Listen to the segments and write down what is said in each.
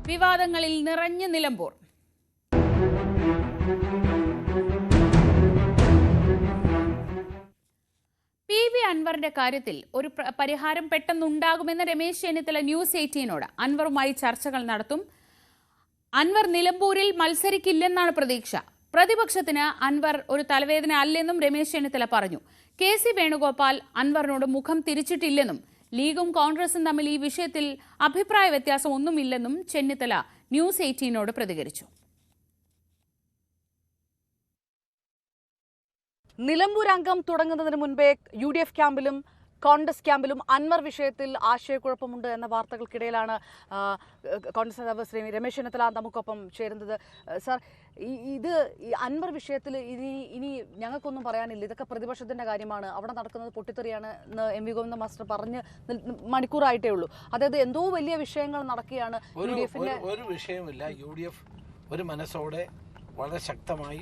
വിവാദങ്ങളിൽ നിറഞ്ഞ നിലമ്പൂർ. PV അൻവറിന്റെ കാര്യത്തിൽ ഒരു പരിഹാരം പെട്ടെന്നുണ്ടാകുമെന്ന് രമേശ് ചെന്നിത്തല ന്യൂസ് 18നോട് അൻവറുമായി ചർച്ചകൾ നടത്തും. അൻവർ നിലമ്പൂരിൽ മത്സരിക്കില്ലെന്നാണ് പ്രതീക്ഷ. പ്രതിപക്ഷത്തിന് അൻവർ ഒരു തലവേദന അല്ലെന്നും രമേശ് ചെന്നിത്തല പറഞ്ഞു. KC വേണുഗോപാൽ അൻവറിനോട് മുഖം തിരിച്ചിട്ടില്ലെന്നും ലീഗും കോൺഗ്രസും തമ്മിൽ ഈ വിഷയത്തിൽ അഭിപ്രായ വ്യത്യാസം ഒന്നുമില്ലെന്നും ചെന്നിത്തല ന്യൂസ് 18നോട് പ്രതികരിച്ചു. നിലമ്പൂർ അംഗം തുടങ്ങുന്നതിന് മുൻപേ UDF ക്യാമ്പിലും കോൺഗ്രസ് ക്യാമ്പിലും അൻവർ വിഷയത്തിൽ ആശയക്കുഴപ്പമുണ്ട് എന്ന വാർത്തകൾക്കിടയിലാണ് കോൺഗ്രസ് നേതാവ് ശ്രീ രമേശ് ചെന്നിത്തല നമുക്കൊപ്പം ചേരുന്നത്. സാർ, ഇത് അൻവർ വിഷയത്തിൽ ഇനി ഞങ്ങൾക്കൊന്നും പറയാനില്ല, ഇതൊക്കെ പ്രതിപക്ഷത്തിന്റെ കാര്യമാണ്, അവിടെ നടക്കുന്നത് പൊട്ടിത്തെറിയാണ് എന്ന് MV ഗോവിന്ദൻ മാസ്റ്റർ പറഞ്ഞ് മണിക്കൂറായിട്ടേ ഉള്ളൂ. അതായത് എന്തോ വലിയ വിഷയങ്ങൾ നടക്കുകയാണ്. ഒരു വിഷയമില്ല. UDF ഒരു മനസ്സോടെ വളരെ ശക്തമായി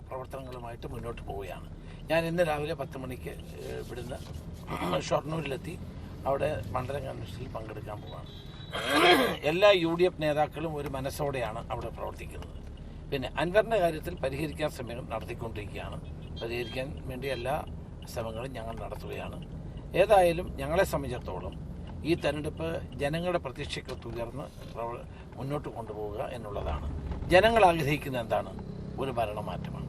പ്രവർത്തനങ്ങളുമായിട്ട് മുന്നോട്ട് പോവുകയാണ്. ഞാൻ ഇന്ന് രാവിലെ 10 മണിക്ക് ഇവിടുന്ന് ഷൊർണൂരിലെത്തി അവിടെ മണ്ഡലം കൺവെൻഷനിൽ പങ്കെടുക്കാൻ പോവുകയാണ്. എല്ലാ UDF നേതാക്കളും ഒരു മനസ്സോടെയാണ് അവിടെ പ്രവർത്തിക്കുന്നത്. പിന്നെ അൻവറിൻ്റെ കാര്യത്തിൽ പരിഹരിക്കാൻ ശ്രമങ്ങൾ നടത്തിക്കൊണ്ടിരിക്കുകയാണ്. പരിഹരിക്കാൻ വേണ്ടി എല്ലാ ശ്രമങ്ങളും ഞങ്ങൾ നടത്തുകയാണ്. ഏതായാലും ഞങ്ങളെ സംബന്ധിച്ചിടത്തോളം ഈ തെരഞ്ഞെടുപ്പ് ജനങ്ങളുടെ പ്രതീക്ഷയ്ക്ക് തുയർന്ന് മുന്നോട്ട് കൊണ്ടുപോവുക എന്നുള്ളതാണ്. ജനങ്ങൾ ആഗ്രഹിക്കുന്ന എന്താണ്? ഒരു ഭരണമാറ്റമാണ്.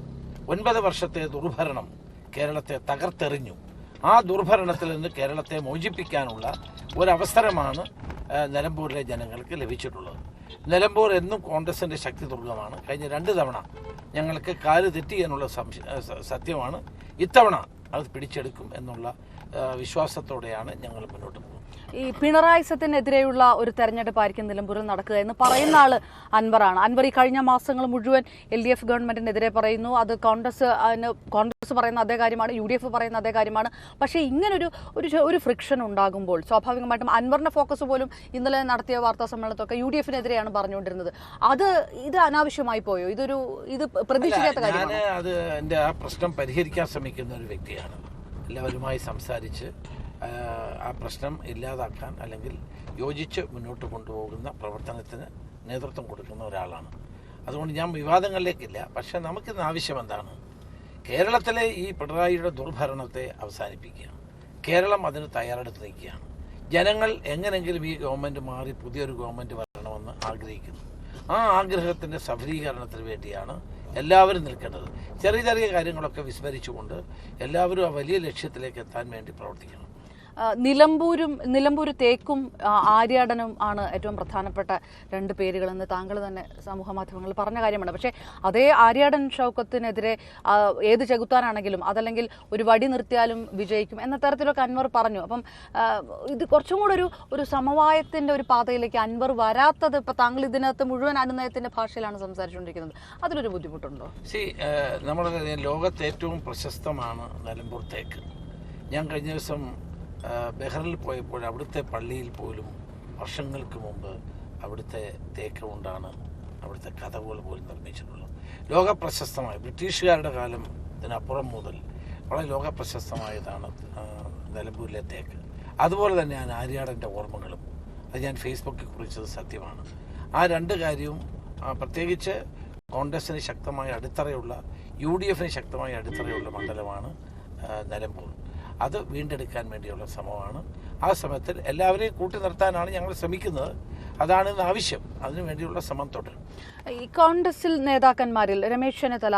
9 വർഷത്തെ ദുർഭരണം കേരളത്തെ തകർത്തെറിഞ്ഞു. ആ ദുർഭരണത്തിൽ നിന്ന് കേരളത്തെ മോചിപ്പിക്കാനുള്ള ഒരവസരമാണ് നിലമ്പൂരിലെ ജനങ്ങൾക്ക് ലഭിച്ചിട്ടുള്ളത്. നിലമ്പൂർ എന്നും കോൺഗ്രസിൻ്റെ ശക്തി ദുർഗമാണ്. കഴിഞ്ഞ 2 തവണ ഞങ്ങൾക്ക് കാല് തെറ്റി എന്നുള്ള സത്യമാണ്. ഇത്തവണ അത് പിടിച്ചെടുക്കും എന്നുള്ള വിശ്വാസത്തോടെയാണ് ഞങ്ങൾ മുന്നോട്ട് പോകുന്നത്. ഈ പിണറായി സത്തിനെതിരെയുള്ള ഒരു തെരഞ്ഞെടുപ്പായിരിക്കും നിലമ്പൂരിൽ നടക്കുക എന്ന് പറയുന്ന ആള് അൻവറാണ്. അൻവർ ഈ കഴിഞ്ഞ മാസങ്ങൾ മുഴുവൻ LDF ഗവൺമെന്റിനെതിരെ പറയുന്നു. അത് കോൺഗ്രസ് പറയുന്ന അതേ കാര്യമാണ്, UDF പറയുന്ന അതേ കാര്യമാണ്. പക്ഷേ ഇങ്ങനൊരു ഒരു ഫ്രിക്ഷൻ ഉണ്ടാകുമ്പോൾ സ്വാഭാവികമായിട്ടും അൻവറിന്റെ ഫോക്കസ് പോലും ഇന്നലെ നടത്തിയ വാർത്താ സമ്മേളനത്തൊക്കെ UDFനെതിരെയാണ് പറഞ്ഞുകൊണ്ടിരുന്നത്. ഇത് അനാവശ്യമായി പോയോ? ഇത് പ്രതീക്ഷിക്കാത്ത കാര്യമാണ്. അത് എൻ്റെ ആ പ്രശ്നം പരിഹരിക്കാൻ ശ്രമിക്കുന്ന ഒരു വ്യക്തിയാണ്. എല്ലാവരുമായി സംസാരിച്ച് ആ പ്രശ്നം ഇല്ലാതാക്കാൻ അല്ലെങ്കിൽ യോജിച്ച് മുന്നോട്ട് കൊണ്ടുപോകുന്ന പ്രവർത്തനത്തിന് നേതൃത്വം കൊടുക്കുന്ന ഒരാളാണ്. അതുകൊണ്ട് ഞാൻ വിവാദങ്ങളിലേക്കില്ല. പക്ഷേ നമുക്കിന്ന് ആവശ്യം എന്താണ്? കേരളത്തിലെ ഈ പിണറായിയുടെ ദുർഭരണത്തെ അവസാനിപ്പിക്കുക. കേരളം അതിന് തയ്യാറെടുത്ത് നിൽക്കുകയാണ്. ജനങ്ങൾ എങ്ങനെങ്കിലും ഈ ഗവൺമെൻറ് മാറി പുതിയൊരു ഗവൺമെൻറ് വരണമെന്ന് ആഗ്രഹിക്കുന്നു. ആ ആഗ്രഹത്തിൻ്റെ സഫലീകരണത്തിന് വേണ്ടിയാണ് എല്ലാവരും നിൽക്കേണ്ടത്. ചെറിയ ചെറിയ കാര്യങ്ങളൊക്കെ വിസ്മരിച്ചുകൊണ്ട് എല്ലാവരും ആ വലിയ ലക്ഷ്യത്തിലേക്ക് എത്താൻ വേണ്ടി പ്രവർത്തിക്കണം. നിലമ്പൂർ തേക്കും ആര്യാടനും ആണ് ഏറ്റവും പ്രധാനപ്പെട്ട 2 പേരുകളെന്ന് താങ്കൾ തന്നെ സമൂഹ മാധ്യമങ്ങളിൽ പറഞ്ഞ കാര്യമാണ്. പക്ഷേ അതേ ആര്യാടൻ ഷൗക്കത്തിനെതിരെ ഏത് ചെകുത്താനാണെങ്കിലും അതല്ലെങ്കിൽ ഒരു വടി നിർത്തിയാലും വിജയിക്കും എന്ന തരത്തിലൊക്കെ അൻവർ പറഞ്ഞു. അപ്പം ഇത് കുറച്ചും കൂടെ ഒരു സമവായത്തിന്റെ ഒരു പാതയിലേക്ക് അൻവർ വരാത്തത് ഇപ്പം താങ്കൾ ഇതിനകത്ത് മുഴുവൻ അനുനയത്തിന്റെ ഭാഷയിലാണ് സംസാരിച്ചുകൊണ്ടിരിക്കുന്നത്. അതിലൊരു ബുദ്ധിമുട്ടുണ്ടോ? നമ്മുടെ ലോകത്ത് ഏറ്റവും പ്രശസ്തമാണ് നിലമ്പൂർ തേക്ക്. ഞാൻ കഴിഞ്ഞ ദിവസം ബഹ്റിനിൽ പോയപ്പോൾ അവിടുത്തെ പള്ളിയിൽ പോലും വർഷങ്ങൾക്ക് മുമ്പ് അവിടുത്തെ തേക്ക് കൊണ്ടാണ് അവിടുത്തെ കഥകൾ പോലും നിർമ്മിച്ചിട്ടുള്ളത്. ലോകപ്രശസ്തമായ ബ്രിട്ടീഷുകാരുടെ കാലത്തിനപ്പുറം മുതൽ വളരെ ലോകപ്രശസ്തമായതാണ് നിലമ്പൂരിലെ തേക്ക്. അതുപോലെ തന്നെയാണ് ആര്യാടൻ്റെ ഓർമ്മകളും. അത് ഞാൻ ഫേസ്ബുക്കിൽ കുറിച്ചത് സത്യമാണ്. ആ 2 കാര്യവും പ്രത്യേകിച്ച് കോൺഗ്രസിന് ശക്തമായ അടിത്തറയുള്ള UDFന് ശക്തമായ അടിത്തറയുള്ള മണ്ഡലമാണ് നിലമ്പൂർ. അത് വീണ്ടെടുക്കാൻ വേണ്ടിയുള്ള ശ്രമമാണ്. ആ ശ്രമത്തിൽ എല്ലാവരെയും കൂട്ടി നിർത്താനാണ് ഞങ്ങൾ ശ്രമിക്കുന്നത്. അതാണ് ഇന്ന് ആവശ്യം. അതിനു വേണ്ടിയുള്ള ശ്രമം തുടരും. ഈ കോൺഗ്രസിൽ നേതാക്കന്മാരിൽ രമേശ് ചെന്നിത്തല,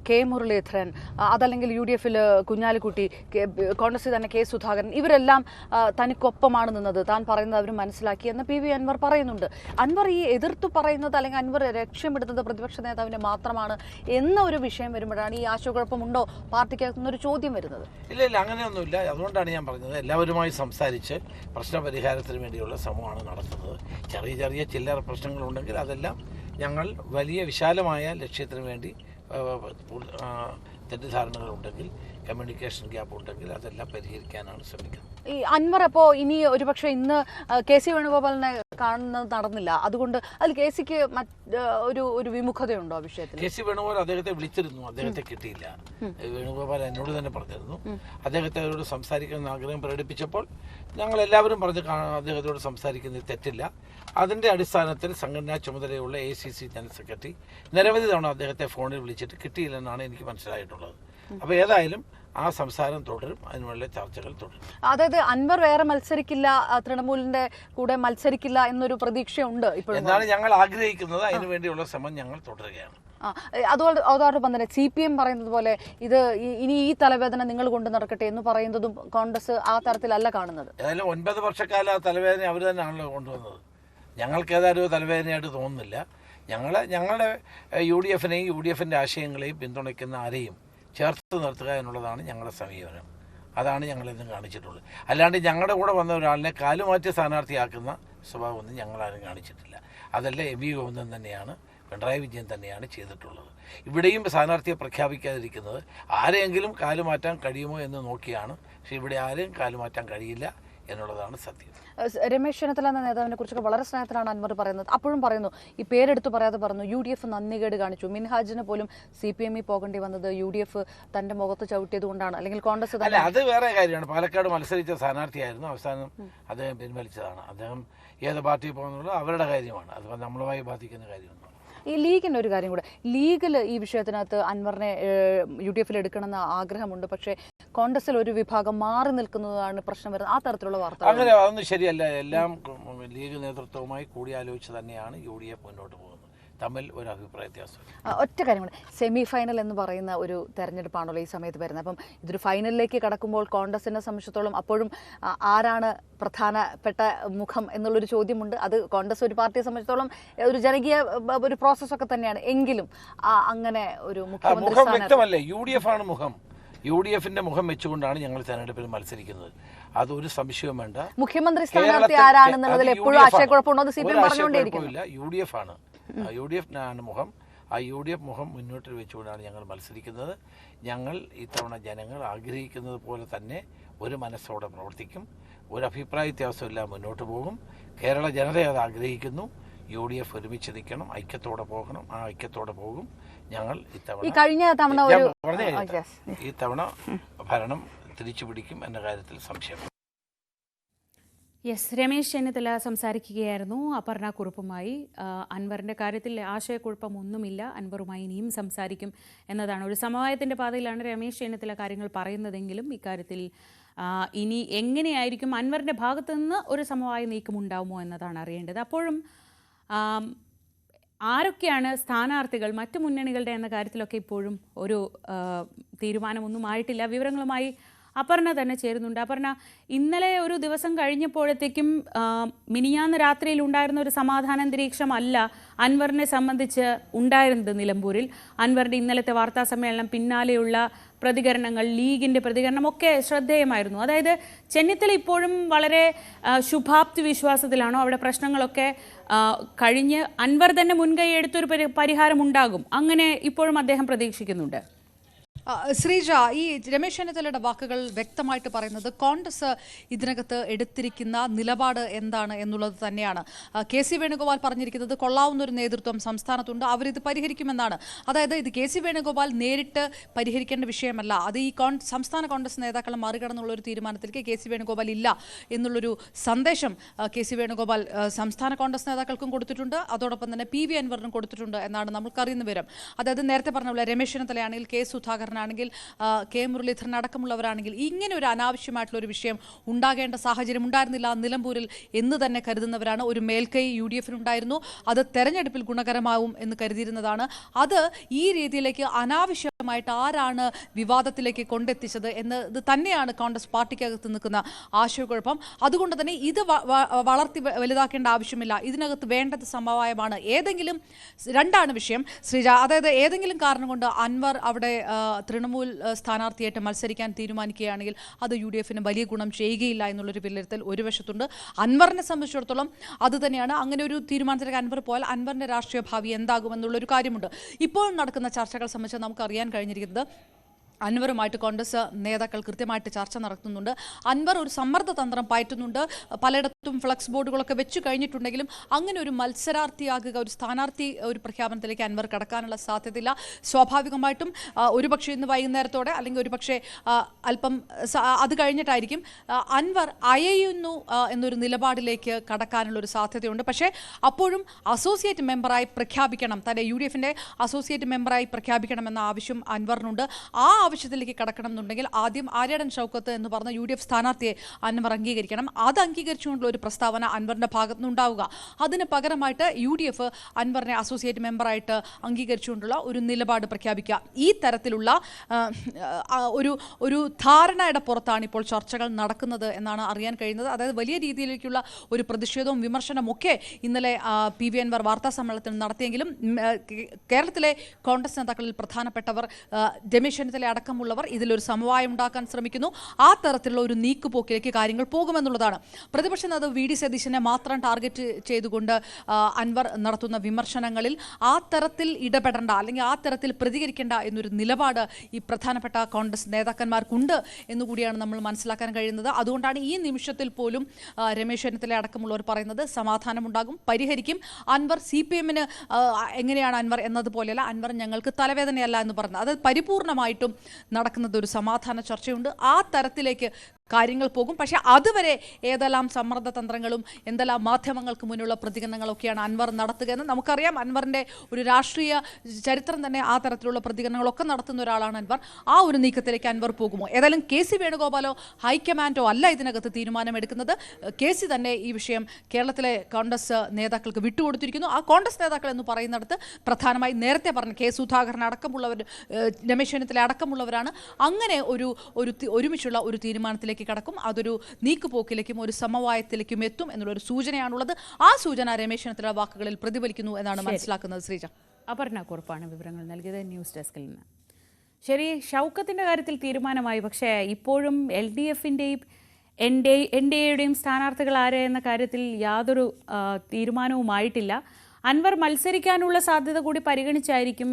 K മുരളീധരൻ, അതല്ലെങ്കിൽ UDFൽ കുഞ്ഞാലിക്കുട്ടി, കോൺഗ്രസിൽ തന്നെ K സുധാകരൻ, ഇവരെല്ലാം തനിക്കൊപ്പമാണ് നിന്നത്, താൻ പറയുന്നത് അവർ മനസ്സിലാക്കി എന്ന് PV അൻവർ പറയുന്നുണ്ട്. അൻവർ ഈ എതിർത്തു പറയുന്നത് അല്ലെങ്കിൽ അൻവർ ലക്ഷ്യമിടുന്നത് പ്രതിപക്ഷ നേതാവിനെ മാത്രമാണ് എന്ന ഒരു വിഷയം വരുമ്പോഴാണ് ഈ ആശയക്കുഴപ്പമുണ്ടോ പാർട്ടിക്കകത്തുനിന്നൊരു ചോദ്യം വരുന്നത്. ഇല്ല, അങ്ങനെയൊന്നുമില്ല. അതുകൊണ്ടാണ് ഞാൻ പറഞ്ഞത് എല്ലാവരുമായി സംസാരിച്ച് പ്രശ്നപരിഹാരത്തിന് വേണ്ടിയുള്ള ശ്രമമാണ് നടത്തുന്നത്. ചെറിയ ചില്ലറ പ്രശ്നങ്ങളുണ്ടെങ്കിൽ അതെല്ലാം ഞങ്ങൾ വലിയ വിശാലമായ ലക്ഷ്യത്തിന് വേണ്ടി തെറ്റിദ്ധാരണകളുണ്ടെങ്കിൽ, കമ്മ്യൂണിക്കേഷൻ ഗ്യാപ്പ് ഉണ്ടെങ്കിൽ അതെല്ലാം പരിഹരിക്കാനാണ് ശ്രമിക്കുന്നത്. ഈ അൻവർ അപ്പോൾ ഇനി ഒരുപക്ഷെ ഇന്ന് KC വേണുഗോപാലിനെ കാണുന്നത് നടന്നില്ല. അതുകൊണ്ട് അതിൽ കെ സിക്ക് ഒരു വിമുഖതയുണ്ടോ ആ വിഷയത്തിൽ? കെ സി വേണുഗോപാൽ അദ്ദേഹത്തെ വിളിച്ചിരുന്നു, അദ്ദേഹത്തെ കിട്ടിയില്ല. വേണുഗോപാൽ എന്നോട് തന്നെ പറഞ്ഞിരുന്നു. അദ്ദേഹത്തോട് സംസാരിക്കണമെന്ന് ആഗ്രഹം പ്രകടിപ്പിച്ചപ്പോൾ ഞങ്ങൾ എല്ലാവരും പറഞ്ഞ് അദ്ദേഹത്തോട് സംസാരിക്കുന്നതിൽ തെറ്റില്ല. അതിൻ്റെ അടിസ്ഥാനത്തിൽ സംഘടനാ ചുമതലയുള്ള ACC ജനറൽ സെക്രട്ടറി നിരവധി തവണ അദ്ദേഹത്തെ ഫോണിൽ വിളിച്ചിട്ട് കിട്ടിയില്ലെന്നാണ് എനിക്ക് മനസ്സിലായിട്ടുള്ളത്. അപ്പോൾ ഏതായാലും ആ സംസാരം തുടരും, അതിനുള്ള ചർച്ചകൾ തുടരും. അതായത് അൻവർ വേറെ മത്സരിക്കില്ല, തൃണമൂലിന്റെ കൂടെ മത്സരിക്കില്ല എന്നൊരു പ്രതീക്ഷയുണ്ട് ഇപ്പോൾ എന്നാണ് ഞങ്ങൾ ആഗ്രഹിക്കുന്നത്. അതിനുവേണ്ടിയുള്ള ശ്രമം ഞങ്ങൾ തുടരുകയാണ്. അതോടൊപ്പം തന്നെ CPM പറയുന്നത് പോലെ ഇത് ഇനി ഈ തലവേദന നിങ്ങൾ കൊണ്ട് നടക്കട്ടെ എന്ന് പറയുന്നതും കോൺഗ്രസ് ആ തരത്തിലല്ല കാണുന്നത്. ഏതായാലും 9 വർഷക്കാലം ആ തലവേദന അവർ തന്നെയാണല്ലോ കൊണ്ടുവന്നത്. ഞങ്ങൾക്ക് ഏതായാലും തലവേദനയായിട്ട് തോന്നുന്നില്ല. ഞങ്ങളുടെ UDFനെയും UDFൻ്റെ ആശയങ്ങളെയും പിന്തുണയ്ക്കുന്ന ആരെയും ചേർത്ത് നിർത്തുക എന്നുള്ളതാണ് ഞങ്ങളുടെ സമീപനം. അതാണ് ഞങ്ങളിന്ന് കാണിച്ചിട്ടുള്ളത്. അല്ലാണ്ട് ഞങ്ങളുടെ കൂടെ വന്ന ഒരാളിനെ കാലുമാറ്റി സ്ഥാനാർത്ഥിയാക്കുന്ന സ്വഭാവമൊന്നും ഞങ്ങളാരും കാണിച്ചിട്ടില്ല. അതല്ല MV ഗോവിന്ദൻ തന്നെയാണ്, പിണറായി വിജയൻ തന്നെയാണ് ചെയ്തിട്ടുള്ളത്. ഇവിടെയും സ്ഥാനാർത്ഥിയെ പ്രഖ്യാപിക്കാതിരിക്കുന്നത് ആരെയെങ്കിലും കാലുമാറ്റാൻ കഴിയുമോ എന്ന് നോക്കിയാണ്. പക്ഷേ ഇവിടെ ആരെയും കാലുമാറ്റാൻ കഴിയില്ല എന്നുള്ളതാണ് സത്യം. രമേശ് ചെന്നിത്തല എന്ന നേതാവിനെ കുറിച്ചൊക്കെ വളരെ സ്നേഹത്തിലാണ് അൻവർ പറയുന്നത്. അപ്പോഴും പറയുന്നു, ഈ പേരെടുത്ത് പറയാതെ പറഞ്ഞു, UDF നന്ദികേട് കാണിച്ചു. മിൻഹാജിന് പോലും CPM പോകേണ്ടി വന്നത് UDF തന്റെ മുഖത്ത് ചവിട്ടിയത് കൊണ്ടാണ്, അല്ലെങ്കിൽ കോൺഗ്രസ് അല്ല, അത് വേറെ കാര്യമാണ്. പാലക്കാട് മത്സരിച്ച സ്ഥാനാർത്ഥിയായിരുന്നു, അവസാനം അദ്ദേഹം പിൻവലിച്ചതാണ്. അദ്ദേഹം ഏത് പാർട്ടിയിൽ പോകുന്നുള്ളത് അവരുടെ കാര്യമാണ്, അത് നമ്മളുമായി ബാധിക്കുന്ന കാര്യമൊന്നും. ഈ ലീഗിൻ്റെ ഒരു കാര്യം കൂടെ, ലീഗിൽ ഈ വിഷയത്തിനകത്ത് അൻവറിനെ UDFൽ എടുക്കണമെന്ന ആഗ്രഹമുണ്ട്. പക്ഷേ കോൺഗ്രസിൽ ഒരു വിഭാഗം മാറി നിൽക്കുന്നതാണ് പ്രശ്നം വരുന്നത്. ആ തരത്തിലുള്ള വാർത്ത അങ്ങനെ അതൊന്നും ശരിയല്ല. എല്ലാം ലീഗ് നേതൃത്വവുമായി കൂടിയാലോചിച്ച് തന്നെയാണ് UDF മുന്നോട്ട് പോകുന്നത്. തമ്മിൽ ഒരു അഭിപ്രായ വ്യത്യാസം. ഒറ്റ കാര്യം കൂടെ, സെമി ഫൈനൽ എന്ന് പറയുന്ന ഒരു തെരഞ്ഞെടുപ്പാണല്ലോ ഈ സമയത്ത് വരുന്നത്. അപ്പം ഇതൊരു ഫൈനലിലേക്ക് കടക്കുമ്പോൾ കോൺഗ്രസിനെ സംബന്ധിച്ചിടത്തോളം അപ്പോഴും ആരാണ് പ്രധാനപ്പെട്ട മുഖം എന്നുള്ളൊരു ചോദ്യമുണ്ട്. അത് കോൺഗ്രസ് ഒരു പാർട്ടിയെ സംബന്ധിച്ചിടത്തോളം ഒരു ജനകീയ ഒരു പ്രോസസ്സൊക്കെ തന്നെയാണ്. എങ്കിലും അങ്ങനെ ഒരു മുഖ്യമന്ത്രി വ്യക്തമല്ലേ, UDF ആണ് മുഖം. UDFന്റെ മുഖം വെച്ചുകൊണ്ടാണ് ഞങ്ങൾ തെരഞ്ഞെടുപ്പിൽ മത്സരിക്കുന്നത്. അതൊരു സംശയവും വേണ്ട. മുഖ്യമന്ത്രി സ്ഥാനാർത്ഥി ആരാണെന്നുള്ളതിൽ എപ്പോഴും ആശയക്കുഴപ്പമുണ്ടോ? CPM പറഞ്ഞുകൊണ്ടേയിരിക്കുന്നു. UDF ആണ്, UDF ആണ് മുഖം. ആ UDF മുഖം മുന്നോട്ട് വെച്ചുകൊണ്ടാണ് ഞങ്ങൾ മത്സരിക്കുന്നത്. ഞങ്ങൾ ഇത്തവണ ജനങ്ങൾ ആഗ്രഹിക്കുന്നത് പോലെ തന്നെ ഒരു മനസ്സോടെ പ്രവർത്തിക്കും. ഒരു അഭിപ്രായ വ്യത്യാസമില്ല, മുന്നോട്ട് പോകും. കേരള ജനത അത് ആഗ്രഹിക്കുന്നു. UDF ഒരുമിച്ച് നിൽക്കണം, ഐക്യത്തോടെ പോകണം. ആ ഐക്യത്തോടെ പോകും. ഞങ്ങൾ ഇത്തവണ ഭരണം തിരിച്ചു പിടിക്കും എന്ന കാര്യത്തിൽ സംശയം. യെസ്, രമേശ് ചെന്നിത്തല സംസാരിക്കുകയായിരുന്നു അപർണ കുറുപ്പുമായി. അൻവറിൻ്റെ കാര്യത്തിൽ ആശയക്കുഴപ്പമൊന്നുമില്ല, അൻവറുമായി ഇനിയും സംസാരിക്കും എന്നതാണ്. ഒരു സമവായത്തിൻ്റെ പാതയിലാണ് രമേശ് ചെന്നിത്തല കാര്യങ്ങൾ പറയുന്നതെങ്കിലും ഇക്കാര്യത്തിൽ ഇനി എങ്ങനെയായിരിക്കും അൻവറിൻ്റെ ഭാഗത്തു നിന്ന് ഒരു സമവായ നീക്കമുണ്ടാവുമോ എന്നതാണ് അറിയേണ്ടത്. അപ്പോഴും ആരൊക്കെയാണ് സ്ഥാനാർത്ഥികൾ മറ്റു മുന്നണികളുടെ എന്ന കാര്യത്തിലൊക്കെ ഇപ്പോഴും ഒരു തീരുമാനമൊന്നും ആയിട്ടില്ല. വിവരങ്ങളുമായി അപർണ തന്നെ ചേരുന്നുണ്ട്. അപർണ, ഇന്നലെ ഒരു ദിവസം കഴിഞ്ഞപ്പോഴത്തേക്കും മിനിഞ്ഞാന്ന് രാത്രിയിൽ ഉണ്ടായിരുന്ന ഒരു സമാധാനാന്തരീക്ഷമല്ല അൻവറിനെ സംബന്ധിച്ച് ഉണ്ടായിരുന്നത് നിലമ്പൂരിൽ. അൻവറിൻ്റെ ഇന്നലത്തെ വാർത്താ സമ്മേളനം പിന്നാലെയുള്ള പ്രതികരണങ്ങൾ, ലീഗിൻ്റെ പ്രതികരണമൊക്കെ ശ്രദ്ധേയമായിരുന്നു. അതായത് ചെന്നിത്തല ഇപ്പോഴും വളരെ ശുഭാപ്തി വിശ്വാസത്തിലാണോ? അവിടെ പ്രശ്നങ്ങളൊക്കെ കഴിഞ്ഞ് അൻവർ തന്നെ മുൻകൈ എടുത്തൊരു പരിഹാരം ഉണ്ടാകും, അങ്ങനെ ഇപ്പോഴും അദ്ദേഹം പ്രതീക്ഷിക്കുന്നുണ്ട്? ശ്രീജ, ഈ രമേശ് ചെന്നിത്തലയുടെ വാക്കുകൾ വ്യക്തമായിട്ട് പറയുന്നത് കോൺഗ്രസ് ഇതിനകത്ത് എടുത്തിരിക്കുന്ന നിലപാട് എന്താണ് എന്നുള്ളത് തന്നെയാണ്. KC വേണുഗോപാൽ പറഞ്ഞിരിക്കുന്നത് കൊള്ളാവുന്ന ഒരു നേതൃത്വം സംസ്ഥാനത്തുണ്ട്, അവരിത് പരിഹരിക്കുമെന്നാണ്. അതായത് ഇത് KC വേണുഗോപാൽ നേരിട്ട് പരിഹരിക്കേണ്ട വിഷയമല്ല, അത് ഈ സംസ്ഥാന കോൺഗ്രസ് നേതാക്കളെ മറികടന്നുള്ള ഒരു തീരുമാനത്തിലേക്ക് KC വേണുഗോപാൽ ഇല്ല എന്നുള്ളൊരു സന്ദേശം KC വേണുഗോപാൽ സംസ്ഥാന കോൺഗ്രസ് നേതാക്കൾക്കും കൊടുത്തിട്ടുണ്ട്, അതോടൊപ്പം തന്നെ PV അൻവറിനും കൊടുത്തിട്ടുണ്ട് എന്നാണ് നമുക്കറിയുന്ന വിവരം. അതായത് നേരത്തെ പറഞ്ഞ പോലെ രമേശ് ചെന്നിത്തലയാണെങ്കിൽ, K സുധാകരൻ ആണെങ്കിൽ, K മുരളീധരൻ അടക്കമുള്ളവരാണെങ്കിൽ ഇങ്ങനെ ഒരു അനാവശ്യമായിട്ടുള്ള ഒരു വിഷയം ഉണ്ടാകേണ്ട സാഹചര്യം ഉണ്ടായിരുന്നില്ല നിലമ്പൂരിൽ എന്ന് തന്നെ കരുതുന്നവരാണ്. ഒരു മേൽക്കൈ UDFനുണ്ടായിരുന്നു, അത് തെരഞ്ഞെടുപ്പിൽ ഗുണകരമാവും എന്ന് കരുതിയിരുന്നതാണ്. അത് ഈ രീതിയിലേക്ക് അനാവശ്യമായിട്ട് ആരാണ് വിവാദത്തിലേക്ക് കൊണ്ടെത്തിച്ചത് എന്നത് തന്നെയാണ് കോൺഗ്രസ് പാർട്ടിക്കകത്ത് നിൽക്കുന്ന ആശയക്കുഴപ്പം. അതുകൊണ്ട് തന്നെ ഇത് വളർത്തി വലുതാക്കേണ്ട ആവശ്യമില്ല, ഇതിനകത്ത് വേണ്ടത് സമവായമാണ്. ഏതെങ്കിലും രണ്ടാണ് വിഷയം ശ്രീജ, അതായത് ഏതെങ്കിലും കാരണം കൊണ്ട് അൻവർ അവിടെ തൃണമൂൽ സ്ഥാനാർത്ഥിയായിട്ട് മത്സരിക്കാൻ തീരുമാനിക്കുകയാണെങ്കിൽ അത് UDFന് വലിയ ഗുണം ചെയ്യുകയില്ല എന്നുള്ളൊരു വിലയിരുത്തൽ ഒരു വശത്തുണ്ട്. അൻവറിനെ സംബന്ധിച്ചിടത്തോളം അത് തന്നെയാണ്. അങ്ങനെ ഒരു തീരുമാനത്തിലേക്ക് അൻവർ പോയാൽ അൻവറിൻ്റെ രാഷ്ട്രീയ ഭാവി എന്താകുമെന്നുള്ളൊരു കാര്യമുണ്ട്. ഇപ്പോൾ നടക്കുന്ന ചർച്ചകൾ സംബന്ധിച്ച് നമുക്ക് അറിയാൻ കഴിഞ്ഞിരിക്കുന്നത് അൻവറുമായിട്ട് കോൺഗ്രസ് നേതാക്കൾ കൃത്യമായിട്ട് ചർച്ച നടത്തുന്നുണ്ട്. അൻവർ ഒരു സമ്മർദ്ദ തന്ത്രം പയറ്റുന്നുണ്ട്. പലയിടത്തും ഫ്ലക്സ് ബോർഡുകളൊക്കെ വെച്ച് കഴിഞ്ഞിട്ടുണ്ടെങ്കിലും അങ്ങനെ ഒരു മത്സരാർത്ഥിയാകുക, ഒരു സ്ഥാനാർത്ഥി ഒരു പ്രഖ്യാപനത്തിലേക്ക് അൻവർ കടക്കാനുള്ള സാധ്യതയില്ല. സ്വാഭാവികമായിട്ടും ഒരുപക്ഷെ ഇന്ന് വൈകുന്നേരത്തോടെ അല്ലെങ്കിൽ ഒരുപക്ഷെ അല്പം അത് കഴിഞ്ഞിട്ടായിരിക്കും അൻവർ അയയുന്നു എന്നൊരു നിലപാടിലേക്ക് കടക്കാനുള്ള ഒരു സാധ്യതയുണ്ട്. പക്ഷേ അപ്പോഴും അസോസിയേറ്റ് മെമ്പറായി പ്രഖ്യാപിക്കണം, തന്നെ UDFന്റെ അസോസിയേറ്റ് മെമ്പറായി പ്രഖ്യാപിക്കണമെന്ന ആവശ്യം അൻവറിനുണ്ട്. ആ ആവശ്യത്തിലേക്ക് കടക്കണം എന്നുണ്ടെങ്കിൽ ആദ്യം ആര്യാടൻ ഷൗക്കത്ത് എന്ന് പറഞ്ഞ UDF സ്ഥാനാർത്ഥിയെ അൻവർ അംഗീകരിക്കണം. അത് അംഗീകരിച്ചുകൊണ്ടുള്ള ഒരു പ്രസ്താവന അൻവറിന്റെ ഭാഗത്തുനിന്നുണ്ടാവുക. അതിന് പകരമായിട്ട് UDF അൻവറിനെ അസോസിയേറ്റ് മെമ്പറായിട്ട് അംഗീകരിച്ചുകൊണ്ടുള്ള ഒരു നിലപാട് പ്രഖ്യാപിക്കുക. ഈ തരത്തിലുള്ള ഒരു ധാരണയുടെ പുറത്താണ് ഇപ്പോൾ ചർച്ചകൾ നടക്കുന്നത് എന്നാണ് അറിയാൻ കഴിയുന്നത്. അതായത് വലിയ രീതിയിലേക്കുള്ള ഒരു പ്രതിഷേധവും വിമർശനമൊക്കെ ഇന്നലെ PV അൻവർ വാർത്താ സമ്മേളനത്തിൽ നടത്തിയെങ്കിലും കേരളത്തിലെ കോൺഗ്രസ് നേതാക്കളിൽ പ്രധാനപ്പെട്ടവർ രമേശ് ചെന്നിത്തല അടക്കമുള്ളവർ ഇതിലൊരു സമവായം ഉണ്ടാക്കാൻ ശ്രമിക്കുന്നു. ആ തരത്തിലുള്ള ഒരു നീക്കുപോക്കിലേക്ക് കാര്യങ്ങൾ പോകുമെന്നുള്ളതാണ്. പ്രതിപക്ഷ നേതാവ് VD സതീശനെ മാത്രം ടാർഗറ്റ് ചെയ്തുകൊണ്ട് അൻവർ നടത്തുന്ന വിമർശനങ്ങളിൽ ആ തരത്തിൽ ഇടപെടേണ്ട അല്ലെങ്കിൽ ആ തരത്തിൽ പ്രതികരിക്കേണ്ട എന്നൊരു നിലപാട് ഈ പ്രധാനപ്പെട്ട കോൺഗ്രസ് നേതാക്കന്മാർക്കുണ്ട് എന്നുകൂടിയാണ് നമ്മൾ മനസ്സിലാക്കാൻ കഴിയുന്നത്. അതുകൊണ്ടാണ് ഈ നിമിഷത്തിൽ പോലും രമേശ് ചെന്നിത്തല അടക്കമുള്ളവർ പറയുന്നത് സമാധാനമുണ്ടാകും, പരിഹരിക്കും. അൻവർ CPMന് എങ്ങനെയാണ് അൻവർ എന്നതുപോലെയല്ല, അൻവർ ഞങ്ങൾക്ക് തലവേദനയല്ല എന്ന് പറഞ്ഞത്. അത് പരിപൂർണമായിട്ടും നടക്കുന്നത് ഒരു സമാധാന ചർച്ചയുണ്ട്. ആ തരത്തിലേക്ക് കാര്യങ്ങൾ പോകും. പക്ഷേ അതുവരെ ഏതെല്ലാം സമ്മർദ്ദ തന്ത്രങ്ങളും എന്തെല്ലാം മാധ്യമങ്ങൾക്ക് മുന്നിലുള്ള പ്രതികരണങ്ങളൊക്കെയാണ് അൻവർ നടത്തുക എന്ന് നമുക്കറിയാം. അൻവറിൻ്റെ ഒരു രാഷ്ട്രീയ ചരിത്രം തന്നെ ആ തരത്തിലുള്ള പ്രതികരണങ്ങളൊക്കെ നടത്തുന്ന ഒരാളാണ് അൻവർ. ആ ഒരു നീക്കത്തിലേക്ക് അൻവർ പോകുമോ? ഏതായാലും KC വേണുഗോപാലോ ഹൈക്കമാൻഡോ അല്ല ഇതിനകത്ത് തീരുമാനമെടുക്കുന്നത്. KC തന്നെ ഈ വിഷയം കേരളത്തിലെ കോൺഗ്രസ് നേതാക്കൾക്ക് വിട്ടുകൊടുത്തിരിക്കുന്നു. ആ കോൺഗ്രസ് നേതാക്കൾ എന്ന് പറയുന്നിടത്ത് പ്രധാനമായി നേരത്തെ പറഞ്ഞ K സുധാകരൻ അടക്കമുള്ളവർ, രമേശ് ചെന്നിത്തല അടക്കമുള്ളവരാണ്. അങ്ങനെ ഒരുമിച്ചുള്ള ഒരു തീരുമാനത്തിലേക്ക് കടക്കും. അതൊരു നീക്കുപോക്കിലേക്കും ഒരു സമവായത്തിലേക്കും എത്തും എന്നുള്ളൊരു സൂചനയാണുള്ളത്. ആ സൂചന രമേശ് ചെന്നിത്തല വാക്കുകളിൽ പ്രതിഫലിക്കുന്നു എന്നാണ് മനസ്സിലാക്കുന്നത്. ശ്രീജ. അപർണ കുറുപ്പാണ് വിവരങ്ങൾ നൽകിയത് ന്യൂസ് ഡെസ്കിൽ നിന്ന്. ശരി, ഷൗക്കത്തിന്റെ കാര്യത്തിൽ തീരുമാനമായി. പക്ഷേ ഇപ്പോഴും LDFന്റെയും NDAയുടെയും സ്ഥാനാർത്ഥികൾ ആര് എന്ന കാര്യത്തിൽ യാതൊരു തീരുമാനവുമായിട്ടില്ല. അൻവർ മത്സരിക്കാനുള്ള സാധ്യത കൂടി പരിഗണിച്ചായിരിക്കും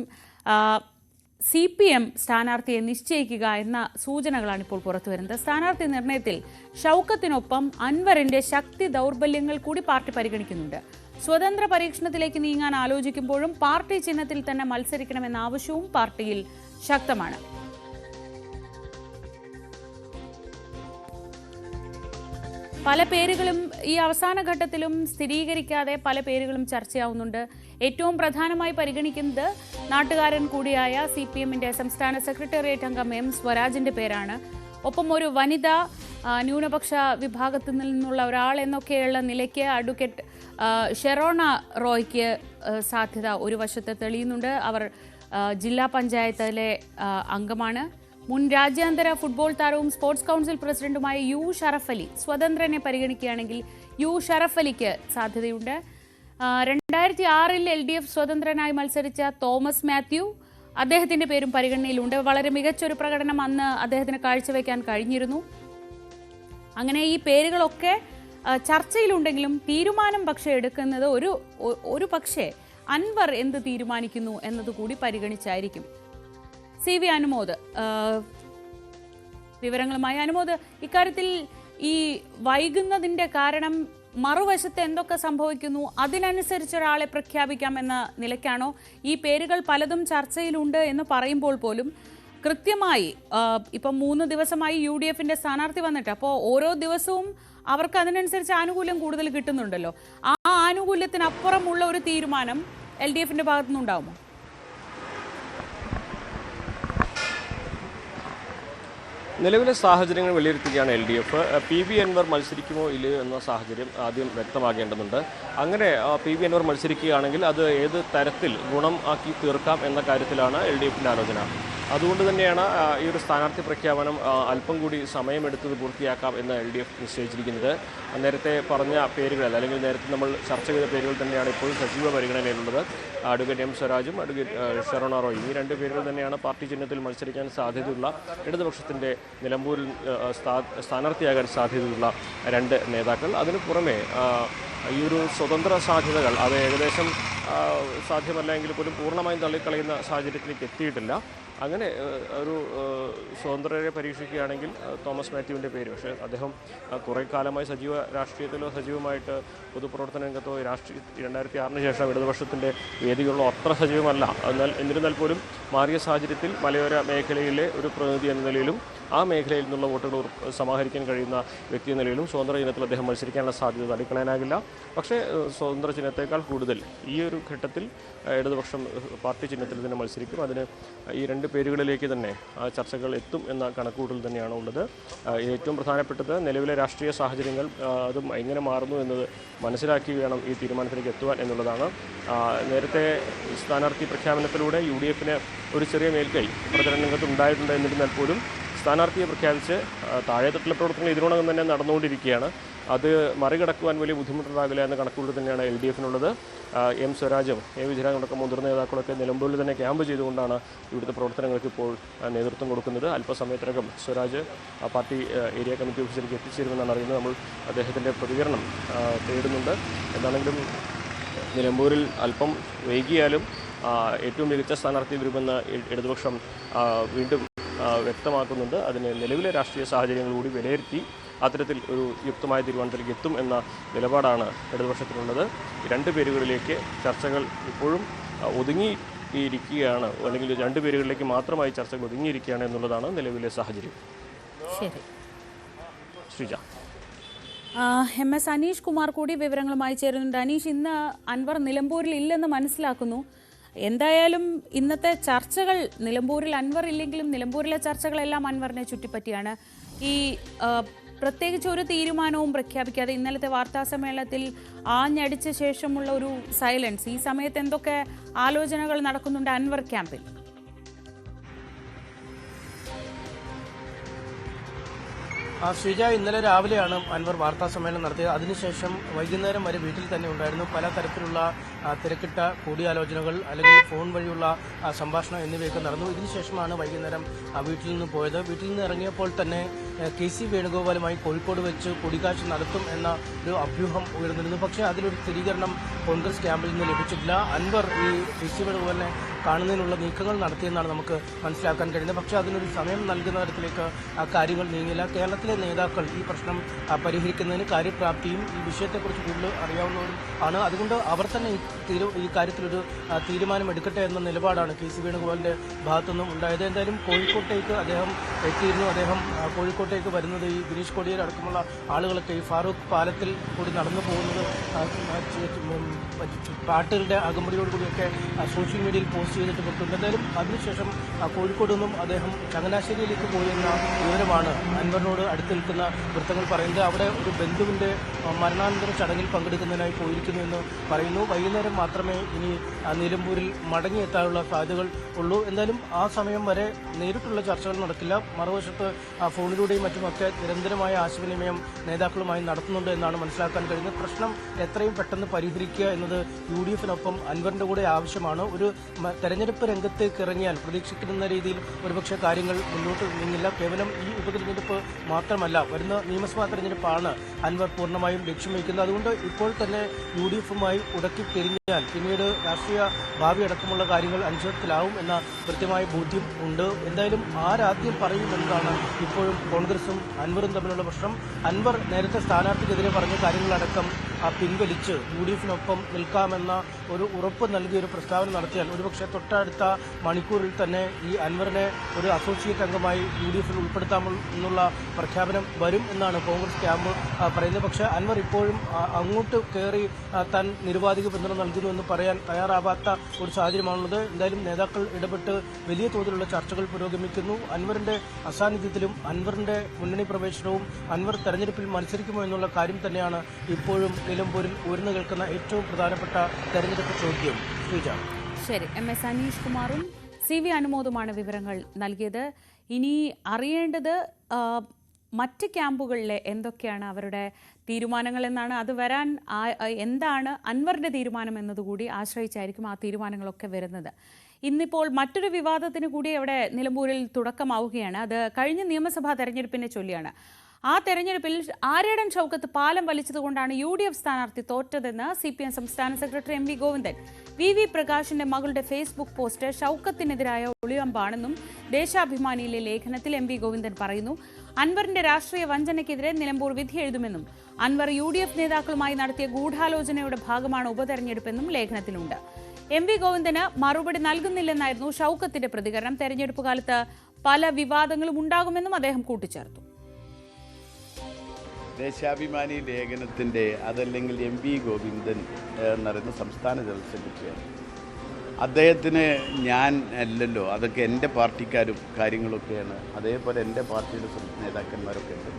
CPM സ്ഥാനാർത്ഥിയെ നിശ്ചയിക്കുക എന്ന സൂചനകളാണ് ഇപ്പോൾ പുറത്തുവരുന്നത്. സ്ഥാനാർത്ഥി നിർണയത്തിൽ ഷൗക്കത്തിനൊപ്പം അൻവറിന്റെ ശക്തി ദൗർബല്യങ്ങൾ കൂടി പാർട്ടി പരിഗണിക്കുന്നുണ്ട്. സ്വതന്ത്ര പരീക്ഷണത്തിലേക്ക് നീങ്ങാൻ ആലോചിക്കുമ്പോഴും പാർട്ടി ചിഹ്നത്തിൽ തന്നെ മത്സരിക്കണമെന്ന ആവശ്യവും പാർട്ടിയിൽ ശക്തമാണ്. പല പേരുകളും ഈ അവസാന ഘട്ടത്തിലും സ്ഥിരീകരിക്കാതെ പല പേരുകളും ചർച്ചയാവുന്നുണ്ട്. ഏറ്റവും പ്രധാനമായി പരിഗണിക്കുന്നത് നാട്ടുകാരൻ കൂടിയായ CPMന്റെ സംസ്ഥാന സെക്രട്ടേറിയറ്റ് അംഗം M സ്വരാജിന്റെ പേരാണ്. ഒപ്പം ഒരു വനിത, ന്യൂനപക്ഷ വിഭാഗത്തിൽ നിന്നുള്ള ഒരാൾ എന്നൊക്കെയുള്ള നിലയ്ക്ക് അഡ്വക്കേറ്റ് ഷെറോണ റോയ്ക്ക് സാധ്യത ഒരു വശത്ത് തെളിയുന്നുണ്ട്. അവർ ജില്ലാ പഞ്ചായത്തിലെ അംഗമാണ്. മുൻ രാജ്യാന്തര ഫുട്ബോൾ താരവും സ്പോർട്സ് കൗൺസിൽ പ്രസിഡന്റുമായ U ഷറഫ് അലി സ്വതന്ത്രനെ പരിഗണിക്കുകയാണെങ്കിൽ U ഷറഫ് അലിക്ക് സാധ്യതയുണ്ട്. 2006 LDF സ്വതന്ത്രനായി മത്സരിച്ച തോമസ് മാത്യു, അദ്ദേഹത്തിന്റെ പേരും പരിഗണനയിലുണ്ട്. വളരെ മികച്ചൊരു പ്രകടനം അന്ന് അദ്ദേഹത്തിന് കാഴ്ചവെക്കാൻ കഴിഞ്ഞിരുന്നു. അങ്ങനെ ഈ പേരുകളൊക്കെ ചർച്ചയിലുണ്ടെങ്കിലും തീരുമാനം പക്ഷേ എടുക്കുന്നത് ഒരു പക്ഷേ അൻവർ എന്ത് തീരുമാനിക്കുന്നു എന്നതുകൂടി പരിഗണിച്ചായിരിക്കും. CV അനുമോദ് വിവരങ്ങളുമായി. അനുമോദ്, ഇക്കാര്യത്തിൽ ഈ വൈകുന്നതിന്റെ കാരണം മറുവശത്ത് എന്തൊക്കെ സംഭവിക്കുന്നു അതിനനുസരിച്ച് ഒരാളെ പ്രഖ്യാപിക്കാമെന്ന നിലയ്ക്കാണോ? ഈ പേരുകൾ പലതും ചർച്ചയിലുണ്ട് എന്ന് പറയുമ്പോൾ പോലും കൃത്യമായി ഇപ്പം 3 ദിവസമായി UDFന്റെ സ്ഥാനാർത്ഥി വന്നിട്ട്, അപ്പോൾ ഓരോ ദിവസവും അവർക്ക് അതിനനുസരിച്ച് ആനുകൂല്യം കൂടുതൽ കിട്ടുന്നുണ്ടല്ലോ. ആ ആനുകൂല്യത്തിനപ്പുറമുള്ള ഒരു തീരുമാനം LDFന്റെ ഭാഗത്തുനിന്നുണ്ടാവുമോ? നിലവിലെ സാഹചര്യങ്ങൾ വിലയിരുത്തുകയാണ് LDF. PV അൻവർ മത്സരിക്കുമോ ഇല്ലയോ എന്ന സാഹചര്യം ആദ്യം വ്യക്തമാകേണ്ടതുണ്ട്. അങ്ങനെ PV അൻവർ മത്സരിക്കുകയാണെങ്കിൽ അത് ഏത് തരത്തിൽ ഗുണം ആക്കി തീർക്കാം എന്ന കാര്യത്തിലാണ് LDFന്റെ ആലോചന. അതുകൊണ്ട് തന്നെയാണ് ഈ ഒരു സ്ഥാനാർത്ഥി പ്രഖ്യാപനം അല്പം കൂടി സമയമെടുത്തത് പൂർത്തിയാക്കാം എന്ന് LDF നിശ്ചയിച്ചിരിക്കുന്നത്. നേരത്തെ പറഞ്ഞ പേരുകൾ അല്ലെങ്കിൽ നേരത്തെ നമ്മൾ ചർച്ച ചെയ്ത പേരുകൾ തന്നെയാണ് ഇപ്പോൾ സജീവ പരിഗണനയിലുള്ളത്. അഡ്വക്കേറ്റ് M സ്വരാജും അഡ്വക്കേറ്റ് ഷെറോണ റോയും, ഈ 2 പേരുകൾ തന്നെയാണ് പാർട്ടി ചിഹ്നത്തിൽ മത്സരിക്കാൻ സാധ്യതയുള്ള ഇടതുപക്ഷത്തിൻ്റെ നിലമ്പൂരിൽ സ്ഥാനാർത്ഥിയാകാൻ സാധ്യതയുള്ള 2 നേതാക്കൾ. അതിനു പുറമെ ഈ ഒരു സ്വതന്ത്ര സാധ്യതകൾ അത് ഏകദേശം സാധ്യമല്ല എങ്കിൽ പോലും പൂർണ്ണമായും തള്ളിക്കളയുന്ന സാഹചര്യത്തിലേക്ക് എത്തിയിട്ടില്ല. അങ്ങനെ ഒരു സ്വതന്ത്രരെ പരീക്ഷിക്കുകയാണെങ്കിൽ തോമസ് മാത്യുവിൻ്റെ പേര്, പക്ഷേ അദ്ദേഹം കുറേ കാലമായി രാഷ്ട്രീയത്തിലോ സജീവമായിട്ട് പൊതുപ്രവർത്തന രംഗത്തോ 2006 ശേഷം ഇടതുപക്ഷത്തിൻ്റെ വേദികളിലോ അത്ര സജീവമല്ല. എന്നിരുന്നാൽ പോലും മാറിയ സാഹചര്യത്തിൽ മലയോര മേഖലയിലെ ഒരു പ്രതിനിധി എന്ന നിലയിലും ആ മേഖലയിൽ നിന്നുള്ള വോട്ടുകൾ സമാഹരിക്കാൻ കഴിയുന്ന വ്യക്തി എന്ന നിലയിലും സ്വതന്ത്ര ചിഹ്നത്തിൽ അദ്ദേഹം മത്സരിക്കാനുള്ള സാധ്യത തള്ളിക്കളയാനാകില്ല. പക്ഷേ സ്വതന്ത്ര ചിഹ്നത്തേക്കാൾ കൂടുതൽ ഈ ഒരു ഘട്ടത്തിൽ ഇടതുപക്ഷം പാർട്ടി ചിഹ്നത്തിൽ തന്നെ മത്സരിക്കും. അതിന് ഈ 2 പേരുകളിലേക്ക് തന്നെ ചർച്ചകൾ എത്തും എന്ന കണക്കുകൂട്ടൽ തന്നെയാണ് ഉള്ളത്. ഏറ്റവും പ്രധാനപ്പെട്ടത് നിലവിലെ രാഷ്ട്രീയ സാഹചര്യങ്ങൾ അതും എങ്ങനെ മാറുന്നു എന്നത് മനസ്സിലാക്കി വേണം ഈ തീരുമാനത്തിലേക്ക് എത്തുവാൻ എന്നുള്ളതാണ്. നേരത്തെ സ്ഥാനാർത്ഥി പ്രഖ്യാപനത്തിലൂടെ UDF-ന് ഒരു ചെറിയ മേൽക്കൈ പ്രചരണ രംഗത്ത് ഉണ്ടായിട്ടുണ്ട്. എന്നിരുന്നാൽ പോലും സ്ഥാനാർത്ഥിയെ പ്രഖ്യാപിച്ച് താഴെത്തട്ടിലെ പ്രവർത്തനങ്ങൾ ഇതിനോടകം തന്നെ നടന്നുകൊണ്ടിരിക്കുകയാണ്. അത് മറികടക്കുവാൻ വലിയ ബുദ്ധിമുട്ടുണ്ടാകില്ല എന്ന കണക്കുകൂട്ടൽ തന്നെയാണ് LDF-നുള്ളത്. M സ്വരാജും വിജയനടക്കം മുതിർന്ന നേതാക്കളൊക്കെ നിലമ്പൂരിൽ തന്നെ ക്യാമ്പ് ചെയ്തുകൊണ്ടാണ് ഇവിടുത്തെ പ്രവർത്തനങ്ങൾക്ക് ഇപ്പോൾ നേതൃത്വം കൊടുക്കുന്നത്. അല്പസമയത്തിനകം സ്വരാജ് പാർട്ടി ഏരിയ കമ്മിറ്റി ഓഫീസിലേക്ക് എത്തിച്ചേരുമെന്നാണ് അറിയുന്നത്. നമ്മൾ അദ്ദേഹത്തിൻ്റെ പ്രതികരണം തേടുന്നുണ്ട്. എന്താണെങ്കിലും നിലമ്പൂരിൽ അല്പം വൈകിയാലും ഏറ്റവും മികച്ച സ്ഥാനാർത്ഥി വരുമെന്ന് ഇടതുപക്ഷം വീണ്ടും വ്യക്തമാക്കുന്നുണ്ട്. അതിന് നിലവിലെ രാഷ്ട്രീയ സാഹചര്യങ്ങൾ കൂടി വിലയിരുത്തി അത്തരത്തിൽ ഒരു യുക്തമായ തീരുമാനത്തിലേക്ക് എത്തും എന്ന നിലപാടാണ് ഇടതുപക്ഷത്തിനുള്ളത്. 2 പേരുകളിലേക്ക് ചർച്ചകൾ ഇപ്പോഴും ഒതുങ്ങിയിരിക്കുകയാണ്, അല്ലെങ്കിൽ 2 പേരുകളിലേക്ക് മാത്രമായി ചർച്ചകൾ ഒതുങ്ങിയിരിക്കുകയാണ് എന്നുള്ളതാണ് നിലവിലെ സാഹചര്യം. ശരി ശ്രീജ. MS അനീഷ് കുമാർ കൂടി വിവരങ്ങളുമായി ചേരുന്നുണ്ട്. അനീഷ്, ഇന്ന് അൻവർ നിലമ്പൂരിൽ ഇല്ലെന്ന് മനസ്സിലാക്കുന്നു. എന്തായാലും ഇന്നത്തെ ചർച്ചകൾ നിലമ്പൂരിൽ അൻവർ ഇല്ലെങ്കിലും നിലമ്പൂരിലെ ചർച്ചകളെല്ലാം അൻവറിനെ ചുറ്റിപ്പറ്റിയാണ്. ഈ പ്രത്യേകിച്ച് ഒരു തീരുമാനവും പ്രഖ്യാപിക്കാതെ ഇന്നലത്തെ വാർത്താ സമ്മേളനത്തിൽ ആഞ്ഞടിച്ച ശേഷമുള്ള ഒരു സൈലൻസ്, ഈ സമയത്ത് എന്തൊക്കെ ആലോചനകൾ നടക്കുന്നുണ്ട് അൻവർ ക്യാമ്പിൽ? ശ്രീജ, ഇന്നലെ രാവിലെയാണ് അൻവർ വാർത്താ സമ്മേളനം നടത്തിയത്. അതിനുശേഷം വൈകുന്നേരം വരെ വീട്ടിൽ തന്നെ ഉണ്ടായിരുന്നു. പല തരത്തിലുള്ള തിരക്കിട്ട കൂടിയാലോചനകൾ അല്ലെങ്കിൽ ഫോൺ വഴിയുള്ള സംഭാഷണം എന്നിവയൊക്കെ നടന്നു. ഇതിനുശേഷമാണ് വൈകുന്നേരം വീട്ടിൽ നിന്ന് പോയത്. വീട്ടിൽ നിന്ന് ഇറങ്ങിയപ്പോൾ തന്നെ KC വേണുഗോപാലുമായി കോഴിക്കോട് വെച്ച് കൂടിക്കാഴ്ച നടത്തും എന്ന ഒരു അഭ്യൂഹം ഉയർന്നിരുന്നു. പക്ഷേ അതിലൊരു സ്ഥിരീകരണം കോൺഗ്രസ് ക്യാമ്പിൽ നിന്ന് ലഭിച്ചിട്ടില്ല. അൻവർ ഈ KC വേണുഗോപാലിനെ കാണുന്നതിനുള്ള നീക്കങ്ങൾ നടത്തിയെന്നാണ് നമുക്ക് മനസ്സിലാക്കാൻ കഴിയുന്നത്. പക്ഷേ അതിനൊരു സമയം നൽകുന്ന തരത്തിലേക്ക് കാര്യങ്ങൾ നീങ്ങില്ല. കേരളത്തിലെ നേതാക്കൾ ഈ പ്രശ്നം പരിഹരിക്കുന്നതിന് കാര്യപ്രാപ്തിയും ഈ വിഷയത്തെക്കുറിച്ച് കൂടുതൽ അറിയാവുന്നവരും ആണ്. അതുകൊണ്ട് അവർ തന്നെ ഈ കാര്യത്തിലൊരു തീരുമാനമെടുക്കട്ടെ എന്ന നിലപാടാണ് KC വേണുഗോപാലിന്റെ ഭാഗത്തുനിന്നും ഉണ്ടായത്. എന്തായാലും കോഴിക്കോട്ടേക്ക് അദ്ദേഹം എത്തിയിരുന്നു. അദ്ദേഹം കോഴിക്കോട്ടേക്ക് വരുന്നത് ഈ ഗിരീഷ് കൊടിയേരി അടക്കമുള്ള ആളുകളൊക്കെ ഈ ഫാറൂഖ് പാലത്തിൽ കൂടി നടന്നു പോകുന്നത് പാട്ടുകളുടെ അകമ്പടിയോടുകൂടിയൊക്കെ സോഷ്യൽ മീഡിയയിൽ പോസ്റ്റ് ചെയ്തിട്ട് കൊടുത്തിട്ടുണ്ട്. എന്തായാലും അതിനുശേഷം കോഴിക്കോട് നിന്നും അദ്ദേഹം ചങ്ങനാശ്ശേരിയിലേക്ക് പോയി എന്ന വിവരമാണ് അൻവറിനോട് അടുത്ത് നിൽക്കുന്ന വൃത്തങ്ങൾ പറയുന്നത്. അവിടെ ഒരു ബന്ധുവിന്റെ മരണാനന്തര ചടങ്ങിൽ പങ്കെടുക്കുന്നതിനായി പോയിരിക്കുന്നു എന്ന് പറയുന്നു. വൈകുന്നേരം മാത്രമേ ഇനി നിലമ്പൂരിൽ മടങ്ങിയെത്താനുള്ള സാധ്യതകൾ ഉള്ളൂ. എന്തായാലും ആ സമയം വരെ നേരിട്ടുള്ള ചർച്ചകൾ നടക്കില്ല. മറുവശത്ത് ഫോണിലൂടെയും മറ്റുമൊക്കെ നിരന്തരമായ ആശയവിനിമയം നേതാക്കളുമായി നടത്തുന്നുണ്ട് എന്നാണ് മനസ്സിലാക്കാൻ കഴിയുന്നത്. പ്രശ്നം എത്രയും പെട്ടെന്ന് പരിഹരിക്കുക എന്നത് UDF-നൊപ്പം അൻവറിന്റെ കൂടെ ആവശ്യമാണ്. ഒരു തെരഞ്ഞെടുപ്പ് രംഗത്തേക്ക് ഇറങ്ങിയാൽ പ്രതീക്ഷിക്കുന്ന രീതിയിൽ ഒരുപക്ഷെ കാര്യങ്ങൾ മുന്നോട്ട് നീങ്ങില്ല. കേവലം ഈ ഉപതെരഞ്ഞെടുപ്പ് മാത്രമല്ല, വരുന്ന നിയമസഭാ തെരഞ്ഞെടുപ്പാണ് അൻവർ പൂർണ്ണമായും ലക്ഷ്യം വയ്ക്കുന്നത്. അതുകൊണ്ട് ഇപ്പോൾ തന്നെ UDF-മായി ഉടക്കി തിരിഞ്ഞാൽ പിന്നീട് രാഷ്ട്രീയ ഭാവി അടക്കമുള്ള കാര്യങ്ങൾ അനിശ്ചിതത്തിലാവും എന്ന കൃത്യമായ ബോധ്യം ഉണ്ട്. എന്തായാലും ആരാദ്യം പറയുമെന്നതാണ് ഇപ്പോഴും കോൺഗ്രസും അൻവറും തമ്മിലുള്ള പ്രശ്നം. അൻവർ നേരത്തെ സ്ഥാനാർത്ഥിക്കെതിരെ പറഞ്ഞ കാര്യങ്ങളടക്കം പിൻവലിച്ച് UDF-നൊപ്പം നിൽക്കാമെന്ന ഒരു ഉറപ്പ് നൽകിയ ഒരു പ്രസ്താവന നടത്തിയാൽ ഒരുപക്ഷെ തൊട്ടടുത്ത മണിക്കൂറിൽ തന്നെ ഈ അൻവറിനെ ഒരു അസോസിയേറ്റ് അംഗമായി UDF-ൽ ഉൾപ്പെടുത്താമെന്നുള്ള പ്രഖ്യാപനം വരും എന്നാണ് കോൺഗ്രസ് ക്യാമ്പ് പറയുന്നത്. പക്ഷേ അൻവർ ഇപ്പോഴും അങ്ങോട്ട് കയറി താൻ നിരുപാധിക പിന്തുണ നൽകുന്നുവെന്ന് പറയാൻ തയ്യാറാവാത്ത ഒരു സാഹചര്യമാണുള്ളത്. എന്തായാലും നേതാക്കൾ ഇടപെട്ട് വലിയ തോതിലുള്ള ചർച്ചകൾ പുരോഗമിക്കുന്നു. അൻവറിന്റെ അസാന്നിധ്യത്തിലും അൻവറിന്റെ മുന്നണി പ്രവേശനവും അൻവർ തെരഞ്ഞെടുപ്പിൽ മത്സരിക്കുമോ എന്നുള്ള കാര്യം തന്നെയാണ് ഇപ്പോഴും നിലമ്പൂരിൽ ഉയർന്നു കേൾക്കുന്ന ഏറ്റവും പ്രധാനപ്പെട്ട തെരഞ്ഞെടുപ്പ് ചോദ്യം. ശരി, MS അനീഷ് കുമാറും CV അനുമോദുമാണ് വിവരങ്ങൾ നൽകിയത്. ഇനി അറിയേണ്ടത് മറ്റ് ക്യാമ്പുകളിലെ എന്തൊക്കെയാണ് അവരുടെ തീരുമാനങ്ങൾ എന്നാണ്. അത് വരാൻ എന്താണ് അൻവറിന്റെ തീരുമാനം എന്നതുകൂടി ആശ്രയിച്ചായിരിക്കും ആ തീരുമാനങ്ങളൊക്കെ വരുന്നത്. ഇന്നിപ്പോൾ മറ്റൊരു വിവാദത്തിന് കൂടി അവിടെ നിലമ്പൂരിൽ തുടക്കമാവുകയാണ്. അത് കഴിഞ്ഞ നിയമസഭാ തെരഞ്ഞെടുപ്പിനെ ചൊല്ലിയാണ്. ആ തെരഞ്ഞെടുപ്പിൽ ആര്യടൻ ഷൗക്കത്ത് പാലം വലിച്ചതുകൊണ്ടാണ് UDF സ്ഥാനാർത്ഥി തോറ്റതെന്ന് CPM സംസ്ഥാന സെക്രട്ടറി MV ഗോവിന്ദൻ. VV പ്രകാശിന്റെ മകളുടെ ഫേസ്ബുക്ക് പോസ്റ്റ് ഷൗക്കത്തിനെതിരായ ഒളിയമ്പാണെന്നും ദേശാഭിമാനിയിലെ ലേഖനത്തിൽ MV ഗോവിന്ദൻ പറയുന്നു. അൻവറിന്റെ രാഷ്ട്രീയ വഞ്ചനയ്ക്കെതിരെ നിലമ്പൂർ വിധി എഴുതുമെന്നും അൻവർ UDF നേതാക്കളുമായി നടത്തിയ ഗൂഢാലോചനയുടെ ഭാഗമാണ് ഉപതെരഞ്ഞെടുപ്പെന്നും ലേഖനത്തിലുണ്ട്. MV ഗോവിന്ദന് മറുപടി നൽകുന്നില്ലെന്നായിരുന്നു ഷൗക്കത്തിന്റെ പ്രതികരണം. തെരഞ്ഞെടുപ്പ് കാലത്ത് പല വിവാദങ്ങളും ഉണ്ടാകുമെന്നും അദ്ദേഹം കൂട്ടിച്ചേർത്തു. ദേശാഭിമാനി ലേഖനത്തിൻ്റെ അതല്ലെങ്കിൽ MV ഗോവിന്ദൻ എന്നറിയുന്ന സംസ്ഥാന ജനറൽ സെക്രട്ടറിയാണ്. അദ്ദേഹത്തിന് ഞാൻ അല്ലല്ലോ, അതൊക്കെ എൻ്റെ പാർട്ടിക്കാരും കാര്യങ്ങളൊക്കെയാണ്. അതേപോലെ എൻ്റെ പാർട്ടിയുടെ നേതാക്കന്മാരൊക്കെ ഉണ്ട്.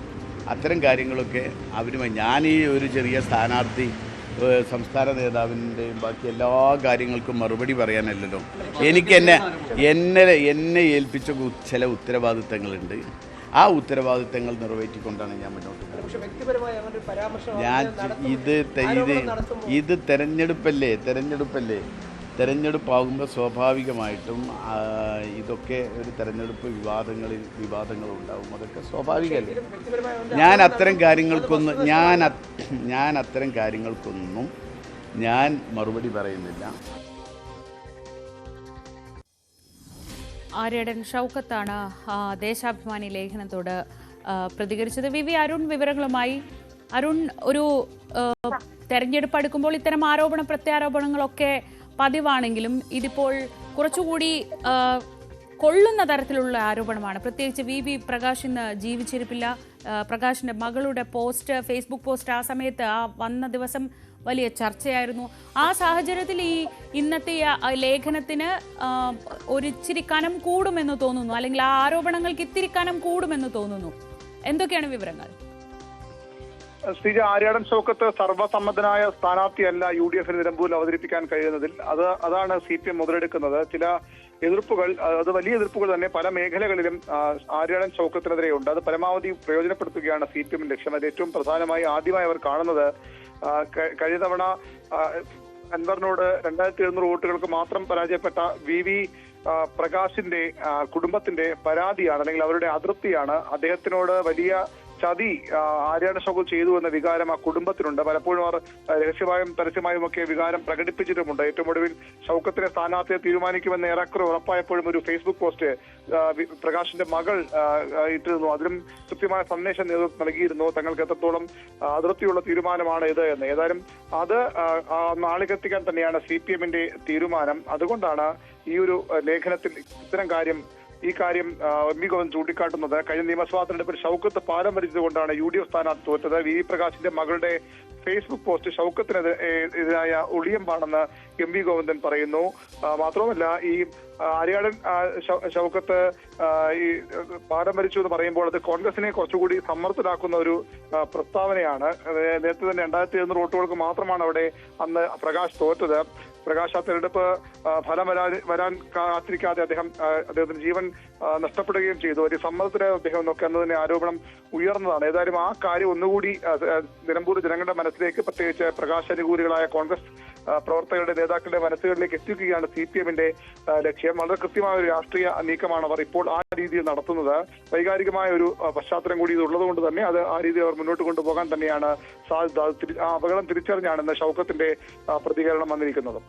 അത്തരം കാര്യങ്ങളൊക്കെ അവരുമായി ഞാൻ ഈ ഒരു ചെറിയ സ്ഥാനാർത്ഥി സംസ്ഥാന നേതാവിൻ്റെയും ബാക്കി എല്ലാ കാര്യങ്ങൾക്കും മറുപടി പറയാനല്ലല്ലോ. എനിക്ക് എന്നെ ഏൽപ്പിച്ച ചില ഉത്തരവാദിത്തങ്ങളുണ്ട്. ആ ഉത്തരവാദിത്തങ്ങൾ നിറവേറ്റിക്കൊണ്ടാണ് ഞാൻ മുന്നോട്ട് പോകുന്നത്. ഞാൻ ഇത് തെരഞ്ഞെടുപ്പല്ലേ. തെരഞ്ഞെടുപ്പാകുമ്പോൾ സ്വാഭാവികമായിട്ടും ഇതൊക്കെ ഒരു തെരഞ്ഞെടുപ്പ് വിവാദങ്ങൾ ഉണ്ടാകും. അതൊക്കെ സ്വാഭാവികമല്ലേ. ഞാൻ അത്തരം കാര്യങ്ങൾക്കൊന്നും ഞാൻ മറുപടി പറയുന്നില്ല. ആര്യടൻ ഷൗക്കത്താണ് ദേശാഭിമാനി ലേഖനത്തോട് പ്രതികരിച്ചത്. VV അരുൺ വിവരങ്ങളുമായി. അരുൺ, ഒരു തെരഞ്ഞെടുപ്പ് അടുക്കുമ്പോൾ ഇത്തരം ആരോപണ പ്രത്യാരോപണങ്ങളൊക്കെ പതിവാണെങ്കിലും ഇതിപ്പോൾ കുറച്ചുകൂടി കൊള്ളുന്ന തരത്തിലുള്ള ആരോപണമാണ്. പ്രത്യേകിച്ച് VV പ്രകാശ് ഇന്ന് ജീവിച്ചിരിപ്പില്ല. പ്രകാശിന്റെ മകളുടെ ഫേസ്ബുക്ക് പോസ്റ്റ് ആ സമയത്ത് വന്ന ദിവസം വലിയ ചർച്ചയായിരുന്നു. ആ സാഹചര്യത്തിൽ ഇന്നത്തെ ലേഖനത്തിന് ഒരിച്ചിരി കനം കൂടുമെന്ന് തോന്നുന്നു, അല്ലെങ്കിൽ ആ ആരോപണങ്ങൾക്ക് ഇത്തിരി കനം കൂടുമെന്ന് തോന്നുന്നു. എന്തൊക്കെയാണ് വിവരങ്ങൾ? ശ്രീജ, ആര്യാടൻ ഷൗക്കത്ത് സർവ്വസമ്മതനായ സ്ഥാനാർത്ഥിയല്ല UDF നിലമ്പൂരിൽ അവതരിപ്പിക്കാൻ കഴിയുന്നതിൽ. അതാണ് CPM മുതലെടുക്കുന്നത്. ചില എതിർപ്പുകൾ, അത് വലിയ എതിർപ്പുകൾ തന്നെ പല മേഖലകളിലും ആര്യാടൻ ഷൗക്കത്തിനെതിരെയുണ്ട്. അത് പരമാവധി പ്രയോജനപ്പെടുത്തുകയാണ് CPM ലക്ഷ്യം. അത് ഏറ്റവും പ്രധാനമായി ആദ്യമായി അവർ കാണുന്നത് കഴിഞ്ഞ തവണ അൻവറിനോട് 2700 വോട്ടുകൾക്ക് മാത്രം പരാജയപ്പെട്ട VV പ്രകാശിന്റെ കുടുംബത്തിന്റെ പരാതിയാണ്, അല്ലെങ്കിൽ അവരുടെ അതൃപ്തിയാണ്. അദ്ദേഹത്തിനോട് വലിയ ചതി ആര്യാടൻ ഷൗക്കത്ത് ചെയ്തു എന്ന വികാരം ആ കുടുംബത്തിനുണ്ട്. പലപ്പോഴും അവർ രഹസ്യമായും പരസ്യമായും ഒക്കെ വികാരം പ്രകടിപ്പിച്ചിട്ടുമുണ്ട്. ഏറ്റവും ഒടുവിൽ ഷൗക്കത്തിനെ സ്ഥാനാർത്ഥിയെ തീരുമാനിക്കുമെന്ന് ഏറെക്കുറെ ഉറപ്പായപ്പോഴും ഒരു ഫേസ്ബുക്ക് പോസ്റ്റ് പ്രകാശിന്റെ മകൾ ഇട്ടിരുന്നു. അതിലും കൃത്യമായ സന്ദേശം നേതൃത്വം നൽകിയിരുന്നു, തങ്ങൾക്ക് എത്രത്തോളം അതൃപ്തിയുള്ള തീരുമാനമാണ് ഇത് എന്ന്. ഏതായാലും അത് നാളികെത്തിക്കാൻ തന്നെയാണ് CPMന്റെ തീരുമാനം. അതുകൊണ്ടാണ് ഈ ഒരു ലേഖനത്തിൽ ഈ കാര്യം MV ഗോവിന്ദൻ ചൂണ്ടിക്കാട്ടുന്നത്. കഴിഞ്ഞ നിയമസഭാ തെരഞ്ഞെടുപ്പിൽ ഷൗക്കത്ത് പാലം വലിച്ചതുകൊണ്ടാണ് UDF സ്ഥാനാർത്ഥി തോറ്റത്. VV പ്രകാശിന്റെ മകളുടെ ഫേസ്ബുക്ക് പോസ്റ്റ് ഷൗക്കത്തിനെതിരായ ഒളിയമ്പാണെന്ന് MV ഗോവിന്ദൻ പറയുന്നു. മാത്രവുമല്ല, ഈ ആര്യാടൻ ഷൗക്കത്ത് ഈ പാലം വലിച്ചു എന്ന് പറയുമ്പോൾ അത് കോൺഗ്രസിനെ കുറച്ചുകൂടി സമ്മർദ്ദത്തിലാക്കുന്ന ഒരു പ്രസ്താവനയാണ്. നേരത്തെ തന്നെ 2700 വോട്ടുകൾക്ക് മാത്രമാണ് അവിടെ അന്ന് പ്രകാശ് തോറ്റത്. പ്രകാശ് ആ തെരഞ്ഞെടുപ്പ് ഫലം വരാൻ കാത്തിരിക്കാതെ അദ്ദേഹത്തിന് ജീവൻ നഷ്ടപ്പെടുകയും ചെയ്തു. ഒരു സമ്മർദ്ദത്തിന് അദ്ദേഹം എന്നൊക്കെ അന്ന് തന്നെ ആരോപണം ഉയർന്നതാണ്. ഏതായാലും ആ കാര്യം ഒന്നുകൂടി നിലമ്പൂർ ജനങ്ങളുടെ മനസ്സിലേക്ക്, പ്രത്യേകിച്ച് പ്രകാശ് അനുകൂലികളായ കോൺഗ്രസ് പ്രവർത്തകരുടെ നേതാക്കളുടെ മനസ്സുകളിലേക്ക് എത്തിക്കുകയാണ് CPMന്റെ ലക്ഷ്യം. വളരെ കൃത്യമായ ഒരു രാഷ്ട്രീയ നീക്കമാണ് അവർ ഇപ്പോൾ ആ രീതിയിൽ നടത്തുന്നത്. വൈകാരികമായ ഒരു പശ്ചാത്തലം കൂടി ഇത് ഉള്ളതുകൊണ്ട് തന്നെ അത് ആ രീതിയിൽ അവർ മുന്നോട്ട് കൊണ്ടുപോകാൻ തന്നെയാണ് സാധ്യത. ആ അപകടം തിരിച്ചറിഞ്ഞാണ് ഇന്ന് ഷൗക്കത്തിന്റെ പ്രതികരണം വന്നിരിക്കുന്നത്.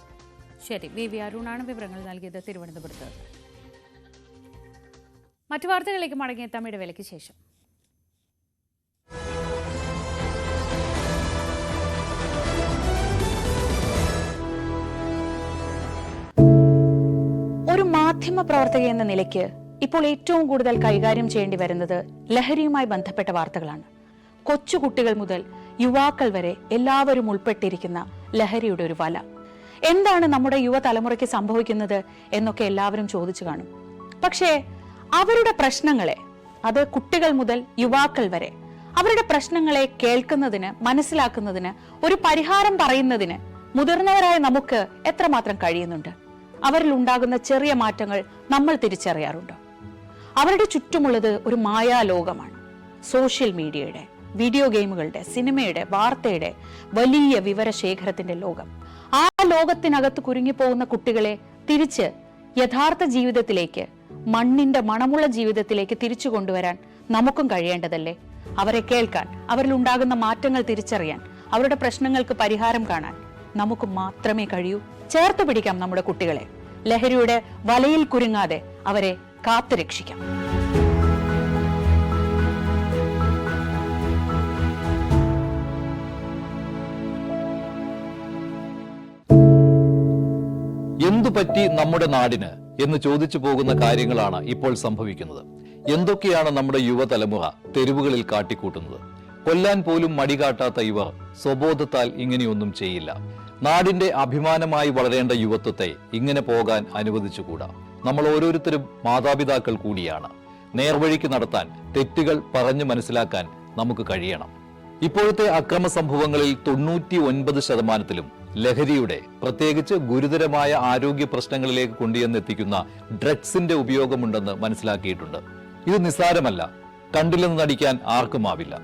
ശരി, VV അരുണാണ് വിവരങ്ങൾ നൽകിയത് തിരുവനന്തപുരത്ത്. മറ്റു വാർത്തകളിലേക്ക് മടങ്ങിയെത്താം ഇടവേളയ്ക്ക് ശേഷം. ഒരു മാധ്യമ പ്രവർത്തക എന്ന നിലയ്ക്ക് ഇപ്പോൾ ഏറ്റവും കൂടുതൽ കൈകാര്യം ചെയ്യേണ്ടി വരുന്നത് ലഹരിയുമായി ബന്ധപ്പെട്ട വാർത്തകളാണ്. കൊച്ചുകുട്ടികൾ മുതൽ യുവാക്കൾ വരെ എല്ലാവരും ഉൾപ്പെട്ടിരിക്കുന്ന ലഹരിയുടെ ഒരു വല. എന്താണ് നമ്മുടെ യുവതലമുറയ്ക്ക് സംഭവിക്കുന്നത് എന്നൊക്കെ എല്ലാവരും ചോദിച്ചു കാണും. പക്ഷേ അവരുടെ പ്രശ്നങ്ങളെ, അത് കുട്ടികൾ മുതൽ യുവാക്കൾ വരെ, അവരുടെ പ്രശ്നങ്ങളെ കേൾക്കുന്നതിന്, മനസ്സിലാക്കുന്നതിന്, ഒരു പരിഹാരം പറയുന്നതിന് മുതിർന്നവരായ നമുക്ക് എത്രമാത്രം കഴിയുന്നുണ്ട്? അവരിൽ ഉണ്ടാകുന്ന ചെറിയ മാറ്റങ്ങൾ നമ്മൾ തിരിച്ചറിയാറുണ്ടോ? അവരുടെ ചുറ്റുമുള്ളത് ഒരു മായാലോകമാണ്. സോഷ്യൽ മീഡിയയുടെ, വീഡിയോ ഗെയിമുകളുടെ, സിനിമയുടെ, വാർത്തയുടെ വലിയ വിവരശേഖരത്തിന്റെ ലോകം. ആ ലോകത്തിനകത്ത് കുരുങ്ങിപ്പോകുന്ന കുട്ടികളെ തിരിച്ച് യഥാർത്ഥ ജീവിതത്തിലേക്ക്, മണ്ണിന്റെ മണമുള്ള ജീവിതത്തിലേക്ക് തിരിച്ചു കൊണ്ടുവരാൻ നമുക്കും കഴിയേണ്ടതല്ലേ? അവരെ കേൾക്കാൻ, അവരിലുണ്ടാകുന്ന മാറ്റങ്ങൾ തിരിച്ചറിയാൻ, അവരുടെ പ്രശ്നങ്ങൾക്ക് പരിഹാരം കാണാൻ നമുക്ക് മാത്രമേ കഴിയൂ. ചേർത്ത് പിടിക്കാം നമ്മുടെ കുട്ടികളെ. ലഹരിയുടെ വലയിൽ കുരുങ്ങാതെ അവരെ കാത്തുരക്ഷിക്കാം. എന്തുപറ്റി നമ്മുടെ നാടിന് എന്ന് ചോദിച്ചു പോകുന്ന കാര്യങ്ങളാണ് ഇപ്പോൾ സംഭവിക്കുന്നത്. എന്തൊക്കെയാണ് നമ്മുടെ യുവതലമുറ തെരുവുകളിൽ കാട്ടിക്കൂട്ടുന്നത്? കൊല്ലാൻ പോലും മടികാട്ടാത്ത ഇവർ സ്വബോധത്താൽ ഇങ്ങനെയൊന്നും ചെയ്യില്ല. നാടിന്റെ അഭിമാനമായി വളരേണ്ട യുവത്വത്തെ ഇങ്ങനെ പോകാൻ അനുവദിച്ചുകൂടാ. നമ്മൾ ഓരോരുത്തരും മാതാപിതാക്കൾ കൂടിയാണ്. നേർവഴിക്ക് നടത്താൻ, തെറ്റുകൾ പറഞ്ഞു മനസ്സിലാക്കാൻ നമുക്ക് കഴിയണം. ഇപ്പോഴത്തെ അക്രമ സംഭവങ്ങളിൽ 99% ലഹരിയുടെ, പ്രത്യേകിച്ച് ഗുരുതരമായ ആരോഗ്യ പ്രശ്നങ്ങളിലേക്ക് കൊണ്ടുവന്നെത്തിക്കുന്ന ഡ്രഗ്സിന്റെ ഉപയോഗമുണ്ടെന്ന് മനസ്സിലാക്കിയിട്ടുണ്ട്. ഇത് നിസ്സാരമല്ല. കണ്ടില്ലെന്ന് നടിക്കാൻ ആർക്കുമാവില്ല.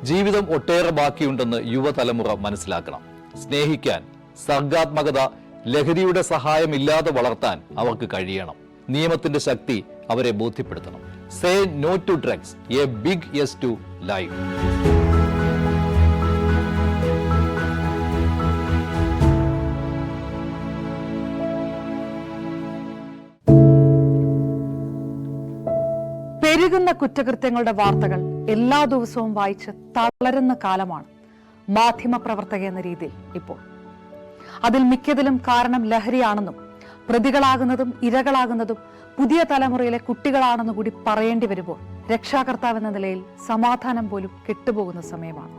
ജീവിതം ഒട്ടേറെ ബാക്കിയുണ്ടെന്ന് യുവതലമുറ മനസ്സിലാക്കണം. സ്നേഹിക്കാൻ, സർഗാത്മകത, ലഹരിയുടെ സഹായമില്ലാതെ വളർത്താൻ അവർക്ക് കഴിയണം. നിയമത്തിന്റെ ശക്തി അവരെ ബോധ്യപ്പെടുത്തണം. Say no to drugs, a big yes to life. പെരുകുന്ന കുറ്റകൃത്യങ്ങളുടെ വാർത്തകൾ എല്ലാ ദിവസവും വായിച്ച് തളരുന്ന കാലമാണ് മാധ്യമപ്രവർത്തക എന്ന രീതിയിൽ ഇപ്പോൾ. അതിൽ മിക്കതിലും കാരണം ലഹരിയാണെന്നും പ്രതികളാകുന്നതും ഇരകളാകുന്നതും പുതിയ തലമുറയിലെ കുട്ടികളാണെന്ന് കൂടി പറയേണ്ടി വരുമ്പോൾ രക്ഷാകർത്താവ് എന്ന നിലയിൽ സമാധാനം പോലും കെട്ടുപോകുന്ന സമയമാണ്.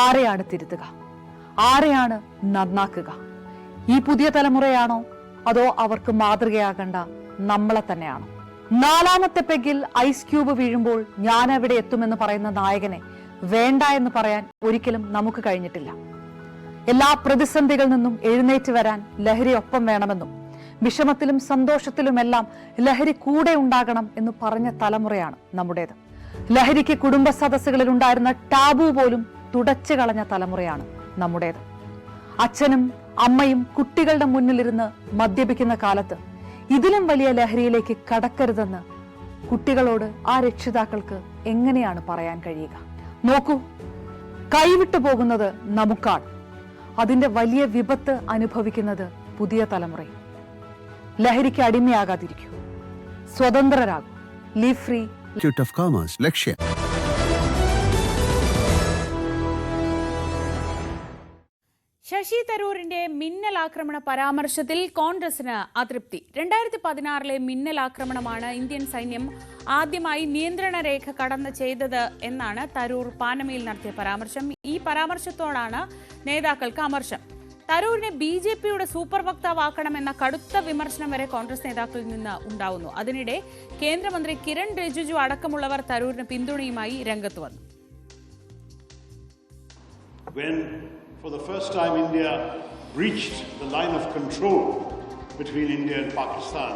ആരെയാണ് തിരുത്തുക? ആരെയാണ് നന്നാക്കുക? ഈ പുതിയ തലമുറയാണോ, അതോ അവർക്ക് മാതൃകയാകേണ്ട നമ്മളെ തന്നെയാണോ? 4ാമത്തെ പെഗിൽ ഐസ് ക്യൂബ് വീഴുമ്പോൾ ഞാൻ എവിടെ എത്തുമെന്ന് പറയുന്ന നായകനെ വേണ്ട എന്ന് പറയാൻ ഒരിക്കലും നമുക്ക് കഴിഞ്ഞിട്ടില്ല. എല്ലാ പ്രതിസന്ധികളിൽ നിന്നും എഴുന്നേറ്റ് വരാൻ ലഹരി ഒപ്പം വേണമെന്നും വിഷമത്തിലും സന്തോഷത്തിലുമെല്ലാം ലഹരി കൂടെ ഉണ്ടാകണം എന്ന് പറഞ്ഞ തലമുറയാണ് നമ്മുടേത്. ലഹരിക്ക് കുടുംബ സദസ്സുകളിൽ ഉണ്ടായിരുന്ന ടാബു പോലും തുടച്ചു കളഞ്ഞ തലമുറയാണ് നമ്മുടേത്. അച്ഛനും അമ്മയും കുട്ടികളുടെ മുന്നിലിരുന്ന് മദ്യപിക്കുന്ന കാലത്ത് ഇതിലും വലിയ ലഹരിയിലേക്ക് കടക്കരുതെന്ന് കുട്ടികളോട് ആ രക്ഷിതാക്കൾക്ക് എങ്ങനെയാണ് പറയാൻ കഴിയുക? നോക്കൂ, കൈവിട്ടു പോകുന്നത് നമുക്കാണ്. അതിന്റെ വലിയ വിപത്ത് അനുഭവിക്കുന്നത് പുതിയ തലമുറയും. ലഹരിക്ക് അടിമയാകാതിരിക്കൂ, സ്വതന്ത്രരാകും. Live free. Institute of commerce, Lakshya. Shashi തരൂരിന്റെ മിന്നലാക്രമണ പരാമർശത്തിൽ കോൺഗ്രസിന് അതൃപ്തി. 2016 മിന്നലാക്രമണമാണ് ഇന്ത്യൻ സൈന്യം ആദ്യമായി നിയന്ത്രണ രേഖ കടന്ന് ചെയ്തത് എന്നാണ് തരൂർ പാനമയിൽ നടത്തിയ പരാമർശം. ഈ പരാമർശത്തോടാണ് നേതാക്കൾക്ക് അമർഷം. തരൂരിനെ BJPയുടെ സൂപ്പർ വക്താവാക്കണമെന്ന കടുത്ത വിമർശനം വരെ കോൺഗ്രസ് നേതാക്കളിൽ നിന്ന് ഉണ്ടാവുന്നു. അതിനിടെ കേന്ദ്രമന്ത്രി കിരൺ റിജിജു അടക്കമുള്ളവർ തരൂരിന് പിന്തുണയുമായി രംഗത്ത് വന്നു. For the first time, India breached the line of control between India and Pakistan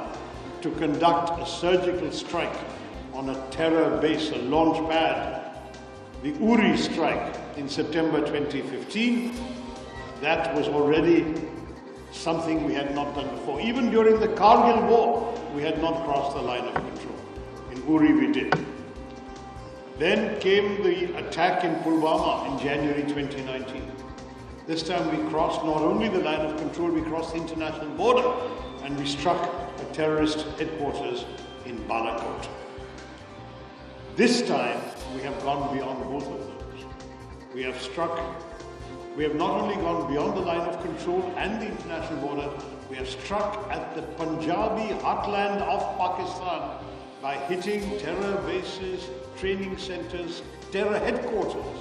to conduct a surgical strike on a terror base, a launch pad, the Uri strike in September 2015. That was already something we had not done before. Even during the Kargil war, we had not crossed the line of control. In Uri we did. Then came the attack in Pulwama in January 2019. This time we crossed not only the line of control, we crossed the international border and we struck a terrorist headquarters in Balakot. This time we have gone beyond both of those. We have not only gone beyond the line of control and the international border, we have struck at the Punjabi heartland of Pakistan by hitting terror bases, training centers, terror headquarters.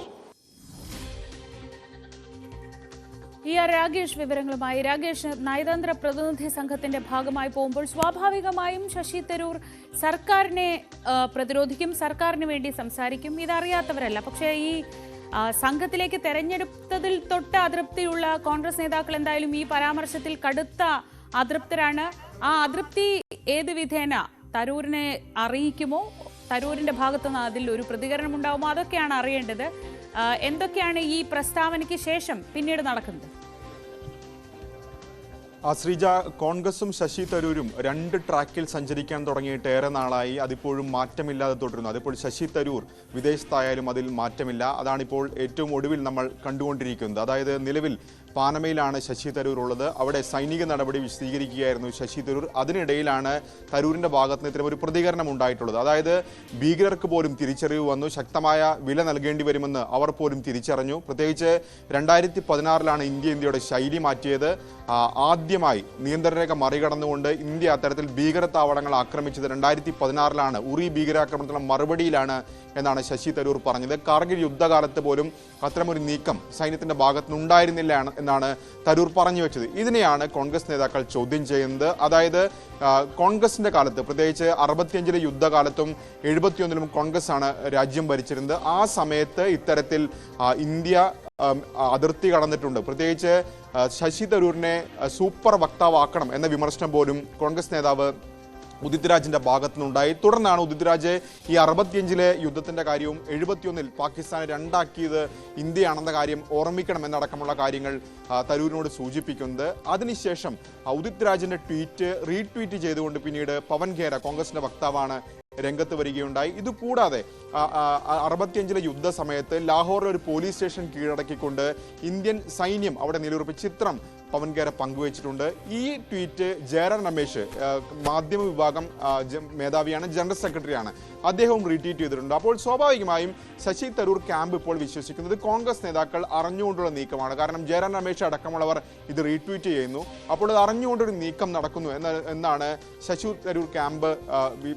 Ragesh വിവരങ്ങളുമായി. രാഗേഷ്, നയതന്ത്ര പ്രതിനിധി സംഘത്തിന്റെ ഭാഗമായി പോകുമ്പോൾ സ്വാഭാവികമായും ശശി തരൂർ സർക്കാരിനെ പ്രതിരോധിക്കും, സർക്കാരിന് വേണ്ടി സംസാരിക്കും. ഇതറിയാത്തവരല്ല. പക്ഷേ ഈ സംഘത്തിലേക്ക് തെരഞ്ഞെടുത്തതിൽ തൊട്ട് അതൃപ്തിയുള്ള കോൺഗ്രസ് നേതാക്കൾ എന്തായാലും ഈ പരാമർശത്തിൽ കടുത്ത അതൃപ്തരാണ്. ആ അതൃപ്തി ഏത് വിധേന തരൂരിനെ അറിയിക്കുമോ? തരൂരിന്റെ ഭാഗത്തുനിന്ന് അതിൽ ഒരു പ്രതികരണം ഉണ്ടാവുമോ? അതൊക്കെയാണ് അറിയേണ്ടത്. എന്തൊക്കെയാണ് ഈ പ്രസ്താവനയ്ക്ക് ശേഷം പിന്നീട് നടക്കുന്നത്? ശ്രീജ, കോൺഗ്രസും ശശി തരൂരും 2 ട്രാക്കിൽ സഞ്ചരിക്കാൻ തുടങ്ങിയിട്ട് ഏറെ നാളായി. അതിപ്പോഴും മാറ്റമില്ലാതെ തുടരുന്നു. അതിപ്പോൾ ശശി തരൂർ വിദേശത്തായാലും അതിൽ മാറ്റമില്ല. അതാണിപ്പോൾ ഏറ്റവും ഒടുവിൽ നമ്മൾ കണ്ടുകൊണ്ടിരിക്കുന്നത്. അതായത് നിലവിൽ പാനമയിലാണ് ശശി തരൂർ ഉള്ളത്. അവിടെ സൈനിക നടപടി വിശദീകരിക്കുകയായിരുന്നു ശശി തരൂർ. അതിനിടയിലാണ് തരൂരിൻ്റെ ഭാഗത്ത് നിന്ന് ഇത്തരം ഒരു പ്രതികരണം ഉണ്ടായിട്ടുള്ളത്. അതായത് ഭീകരർക്ക് പോലും തിരിച്ചറിവ് വന്നു, ശക്തമായ വില നൽകേണ്ടി വരുമെന്ന് അവർ പോലും തിരിച്ചറിഞ്ഞു. പ്രത്യേകിച്ച് 2016 ഇന്ത്യയുടെ ശൈലി മാറ്റിയത്. ആദ്യമായി നിയന്ത്രണരേഖ മറികടന്നുകൊണ്ട് ഇന്ത്യ അത്തരത്തിൽ ഭീകരതാവളങ്ങൾ ആക്രമിച്ചത് 2016 ഉറി ഭീകരാക്രമണത്തിനുള്ള മറുപടിയിലാണ് എന്നാണ് ശശി തരൂർ പറഞ്ഞത്. കാർഗിൽ യുദ്ധകാലത്ത് പോലും അത്തരമൊരു നീക്കം സൈന്യത്തിന്റെ ഭാഗത്തുനിന്നുണ്ടായിരുന്നില്ല എന്നാണ് തരൂർ പറഞ്ഞു വെച്ചത്. ഇതിനെയാണ് കോൺഗ്രസ് നേതാക്കൾ ചോദ്യം ചെയ്യുന്നത്. അതായത് കോൺഗ്രസിന്റെ കാലത്ത്, പ്രത്യേകിച്ച് 65 യുദ്ധകാലത്തും 71 കോൺഗ്രസ് ആണ് രാജ്യം ഭരിച്ചിരുന്നത്. ആ സമയത്ത് ഇത്തരത്തിൽ ഇന്ത്യ അതിർത്തി കടന്നിട്ടുണ്ട്. പ്രത്യേകിച്ച് ശശി തരൂരിനെ സൂപ്പർ വക്താവാക്കണം എന്ന വിമർശനം പോലും കോൺഗ്രസ് നേതാവ് ഉദിത് രാജിന്റെ ഭാഗത്തുനിന്നുണ്ടായി. തുടർന്നാണ് ഉദിത് രാജ് ഈ 65 യുദ്ധത്തിന്റെ കാര്യവും 71 പാകിസ്ഥാനെ 2ആക്കിയത് ഇന്ത്യയാണെന്ന കാര്യം ഓർമ്മിക്കണം എന്നടക്കമുള്ള കാര്യങ്ങൾ തരൂരിനോട് സൂചിപ്പിക്കുന്നത്. അതിനുശേഷം ഉദിത് രാജിന്റെ ട്വീറ്റ് റീട്വീറ്റ് ചെയ്തുകൊണ്ട് പിന്നീട് പവൻ ഖേര, കോൺഗ്രസിന്റെ വക്താവാണ്, രംഗത്ത് വരികയുണ്ടായി. ഇതുകൂടാതെ 65 യുദ്ധ സമയത്ത് ലാഹോറിൽ ഒരു പോലീസ് സ്റ്റേഷൻ കീഴടക്കിക്കൊണ്ട് ഇന്ത്യൻ സൈന്യം അവിടെ നിലയുറപ്പിച്ച ചിത്രം പവൻ ഖേര പങ്കുവച്ചിട്ടുണ്ട്. ഈ ട്വീറ്റ് ജയറാം രമേശ്, മാധ്യമ വിഭാഗം മേധാവിയാണ്, ജനറൽ സെക്രട്ടറിയാണ്, അദ്ദേഹവും റീട്വീറ്റ് ചെയ്തിട്ടുണ്ട്. അപ്പോൾ സ്വാഭാവികമായും ശശി തരൂർ ക്യാമ്പ് ഇപ്പോൾ വിശ്വസിക്കുന്നത് കോൺഗ്രസ് നേതാക്കൾ അറിഞ്ഞുകൊണ്ടുള്ള നീക്കമാണ്. കാരണം ജയറാം രമേശ് അടക്കമുള്ളവർ ഇത് റീട്വീറ്റ് ചെയ്യുന്നു. അപ്പോൾ ഇത് അറിഞ്ഞുകൊണ്ടൊരു നീക്കം നടക്കുന്നു എന്നാണ് ശശി തരൂർ ക്യാമ്പ്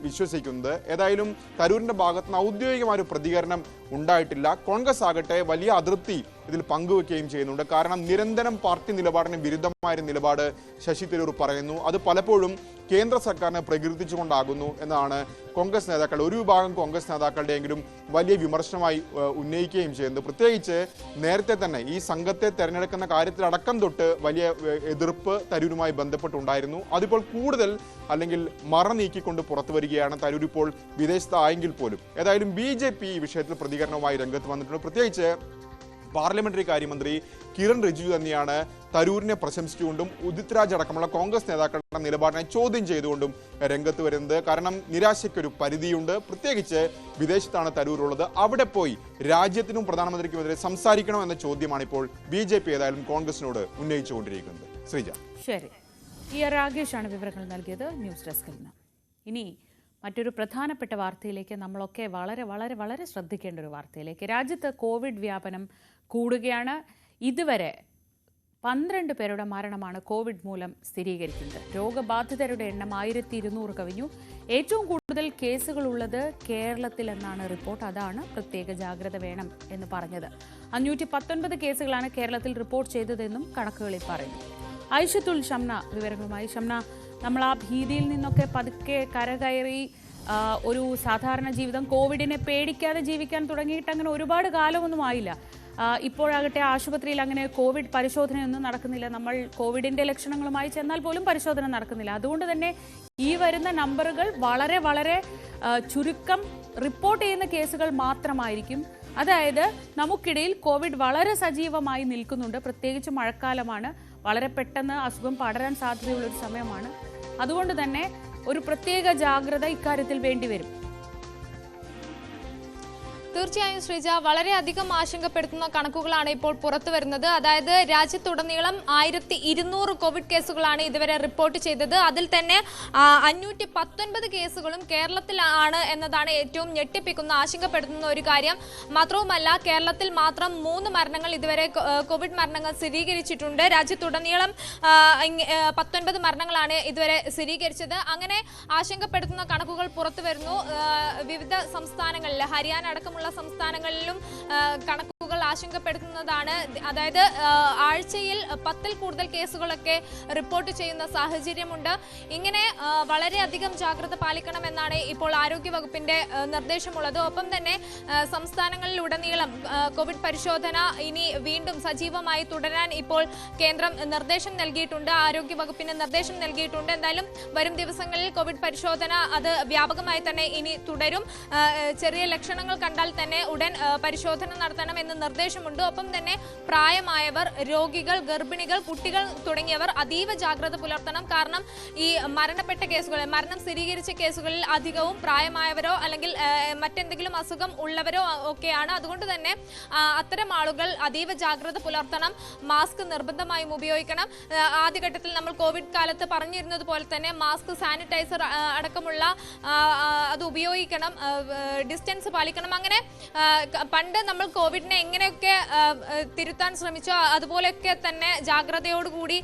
വിശ്വസിക്കുന്നത്. ഏതായാലും തരൂരിന്റെ ഭാഗത്ത് നിന്ന് ഔദ്യോഗികമായ ഒരു പ്രതികരണം ഉണ്ടായിട്ടില്ല. കോൺഗ്രസ് ആകട്ടെ വലിയ അതൃപ്തി ഇതിൽ പങ്കുവെക്കുകയും ചെയ്യുന്നുണ്ട്. കാരണം നിരന്തരം പാർട്ടി നിലപാടിന് വിരുദ്ധമായ നിലപാട് ശശി തരൂർ പറയുന്നു. അത് പലപ്പോഴും കേന്ദ്ര സർക്കാരിനെ പ്രകീർത്തിച്ചുകൊണ്ടാകുന്നു എന്നാണ് കോൺഗ്രസ് നേതാക്കൾ, ഒരു വിഭാഗം കോൺഗ്രസ് നേതാക്കളുടെയെങ്കിലും വലിയ വിമർശനമായി ഉന്നയിക്കുകയും ചെയ്യുന്നത്. പ്രത്യേകിച്ച് നേരത്തെ തന്നെ ഈ സംഘത്തെ തെരഞ്ഞെടുക്കുന്ന കാര്യത്തിലടക്കം തൊട്ട് വലിയ എതിർപ്പ് തരൂരുമായി ബന്ധപ്പെട്ടുണ്ടായിരുന്നു. അതിപ്പോൾ കൂടുതൽ അല്ലെങ്കിൽ മറ നീക്കിക്കൊണ്ട് പുറത്തു വരികയാണ്. തരൂർ ഇപ്പോൾ വിദേശത്തായെങ്കിൽ പോലും. ഏതായാലും BJP ഈ വിഷയത്തിൽ പ്രതികരണവുമായി രംഗത്ത് വന്നിട്ടുണ്ട്. പ്രത്യേകിച്ച് പാർലമെന്ററി കാര്യമന്ത്രി കിരൺ റിജിജു തന്നെയാണ് തരൂരിനെ പ്രശംസിച്ചുകൊണ്ടും ഉദിത് രാജ് അടക്കമുള്ള കോൺഗ്രസ് നേതാക്കളുടെ നിലപാടിനെ ചോദ്യം ചെയ്തുകൊണ്ടും രംഗത്ത് വരുന്നത്. കാരണം നിരാശയ്ക്കൊരു പരിധിയുണ്ട്. പ്രത്യേകിച്ച് വിദേശത്താണ് തരൂരുള്ളത്. അവിടെ പോയി രാജ്യത്തിനും പ്രധാനമന്ത്രിക്കുമെതിരെ സംസാരിക്കണം എന്ന ചോദ്യമാണ് ഇപ്പോൾ BJP ഏതായാലും കോൺഗ്രസിനോട് ഉന്നയിച്ചുകൊണ്ടിരിക്കുന്നത്. ശ്രീജ. ശരി, രാകേഷാണ് വിവരങ്ങൾ നൽകിയത് ന്യൂസ് ഡെസ്കിൽ നിന്ന്. ഇനി മറ്റൊരു പ്രധാനപ്പെട്ട വാർത്തയിലേക്ക്, നമ്മളൊക്കെ വളരെ വളരെ വളരെ ശ്രദ്ധിക്കേണ്ട ഒരു വാർത്തയിലേക്ക്. രാജ്യത്ത് കോവിഡ് വ്യാപനം കൂടുകയാണ്. ഇതുവരെ 12 പേരുടെ മരണമാണ് കോവിഡ് മൂലം സ്ഥിരീകരിക്കുന്നത്. രോഗബാധിതരുടെ എണ്ണം 1200 കവിഞ്ഞു. ഏറ്റവും കൂടുതൽ കേസുകളുള്ളത് കേരളത്തിലെന്നാണ് റിപ്പോർട്ട്. അതാണ് പ്രത്യേക ജാഗ്രത വേണം എന്ന് പറഞ്ഞത്. 519 കേസുകളാണ് കേരളത്തിൽ റിപ്പോർട്ട് ചെയ്തതെന്നും കണക്കുകളിൽ പറയുന്നു. ഐഷത്തുൽ ഷംന വിവരങ്ങളുമായി. ഷംന, നമ്മൾ ആ ഭീതിയിൽ നിന്നൊക്കെ പതുക്കെ കരകയറി ഒരു സാധാരണ ജീവിതം, കോവിഡിനെ പേടിക്കാതെ ജീവിക്കാൻ തുടങ്ങിയിട്ട് അങ്ങനെ ഒരുപാട് കാലമൊന്നും ആയില്ല. ഇപ്പോഴാകട്ടെ ആശുപത്രിയിൽ അങ്ങനെ കോവിഡ് പരിശോധനയൊന്നും നടക്കുന്നില്ല. നമ്മൾ കോവിഡിന്റെ ലക്ഷണങ്ങളുമായി ചെന്നാൽ പോലും പരിശോധന നടക്കുന്നില്ല. അതുകൊണ്ട് തന്നെ ഈ വരുന്ന നമ്പറുകൾ വളരെ വളരെ ചുരുക്കം റിപ്പോർട്ട് ചെയ്യുന്ന കേസുകൾ മാത്രമായിരിക്കും. അതായത് നമുക്കിടയിൽ കോവിഡ് വളരെ സജീവമായി നിൽക്കുന്നുണ്ട്. പ്രത്യേകിച്ച് മഴക്കാലമാണ്, വളരെ പെട്ടെന്ന് അസുഖം പടരാൻ സാധ്യതയുള്ളൊരു സമയമാണ്. അതുകൊണ്ട് തന്നെ ഒരു പ്രത്യേക ജാഗ്രത ഇക്കാര്യത്തിൽ വേണ്ടിവരും. തീർച്ചയായും ശ്രീജ, വളരെയധികം ആശങ്കപ്പെടുത്തുന്ന കണക്കുകളാണ് ഇപ്പോൾ പുറത്തു വരുന്നത്. അതായത് രാജ്യത്തുടനീളം 1200 കോവിഡ് കേസുകളാണ് ഇതുവരെ റിപ്പോർട്ട് ചെയ്തത്. അതിൽ തന്നെ 519 കേസുകളും കേരളത്തിലാണ് എന്നതാണ് ഏറ്റവും ഞെട്ടിപ്പിക്കുന്ന, ആശങ്കപ്പെടുത്തുന്ന ഒരു കാര്യം. മാത്രവുമല്ല, കേരളത്തിൽ മാത്രം 3 മരണങ്ങൾ ഇതുവരെ കോവിഡ് മരണങ്ങൾ സ്ഥിരീകരിച്ചിട്ടുണ്ട്. രാജ്യത്തുടനീളം 19 മരണങ്ങളാണ് ഇതുവരെ സ്ഥിരീകരിച്ചത്. അങ്ങനെ ആശങ്കപ്പെടുത്തുന്ന കണക്കുകൾ പുറത്തു വരുന്നു. വിവിധ സംസ്ഥാനങ്ങളിൽ, ഹരിയാന അടക്കമുള്ള സംസ്ഥാനങ്ങളിലും കണക്കുകൾ ആശങ്കപ്പെടുത്തുന്നതാണ്. അതായത് ആഴ്ചയിൽ 10ൽ കൂടുതൽ കേസുകളൊക്കെ റിപ്പോർട്ട് ചെയ്യുന്ന സാഹചര്യമുണ്ട്. ഇങ്ങനെ വളരെയധികം ജാഗ്രത പാലിക്കണമെന്നാണ് ഇപ്പോൾ ആരോഗ്യവകുപ്പിന്റെ നിർദ്ദേശമുള്ളത്. ഒപ്പം തന്നെ സംസ്ഥാനങ്ങളിലുടനീളം കോവിഡ് പരിശോധന ഇനി വീണ്ടും സജീവമായി തുടരാൻ ഇപ്പോൾ കേന്ദ്രം നിർദ്ദേശം നൽകിയിട്ടുണ്ട്, ആരോഗ്യവകുപ്പിന് നിർദ്ദേശം നൽകിയിട്ടുണ്ട്. എന്തായാലും വരും ദിവസങ്ങളിൽ കോവിഡ് പരിശോധന അത് വ്യാപകമായി തന്നെ ഇനി തുടരും. ചെറിയ ലക്ഷണങ്ങൾ കണ്ടാൽ തന്നെ ഉടൻ പരിശോധന നടത്തണമെന്ന് നിർദ്ദേശമുണ്ട്. ഒപ്പം തന്നെ പ്രായമായവർ, രോഗികൾ, ഗർഭിണികൾ, കുട്ടികൾ തുടങ്ങിയവർ അതീവ ജാഗ്രത പുലർത്തണം. കാരണം ഈ മരണപ്പെട്ട കേസുകളിൽ, മരണം സ്ഥിരീകരിച്ച കേസുകളിൽ അധികവും പ്രായമായവരോ അല്ലെങ്കിൽ മറ്റെന്തെങ്കിലും അസുഖം ഉള്ളവരോ ഒക്കെയാണ്. അതുകൊണ്ട് തന്നെ അത്തരം ആളുകൾ അതീവ ജാഗ്രത പുലർത്തണം. മാസ്ക് നിർബന്ധമായും ഉപയോഗിക്കണം. ആദ്യഘട്ടത്തിൽ നമ്മൾ കോവിഡ് കാലത്ത് പറഞ്ഞിരുന്നത് പോലെ തന്നെ മാസ്ക്, സാനിറ്റൈസർ അടക്കമുള്ള അത് ഉപയോഗിക്കണം, ഡിസ്റ്റൻസ് പാലിക്കണം. അങ്ങനെ പണ്ട് നമ്മൾ കോവിഡിനെ എങ്ങനെയൊക്കെ തിരുത്താൻ ശ്രമിച്ചോ അതുപോലെയൊക്കെ തന്നെ ജാഗ്രതയോടുകൂടി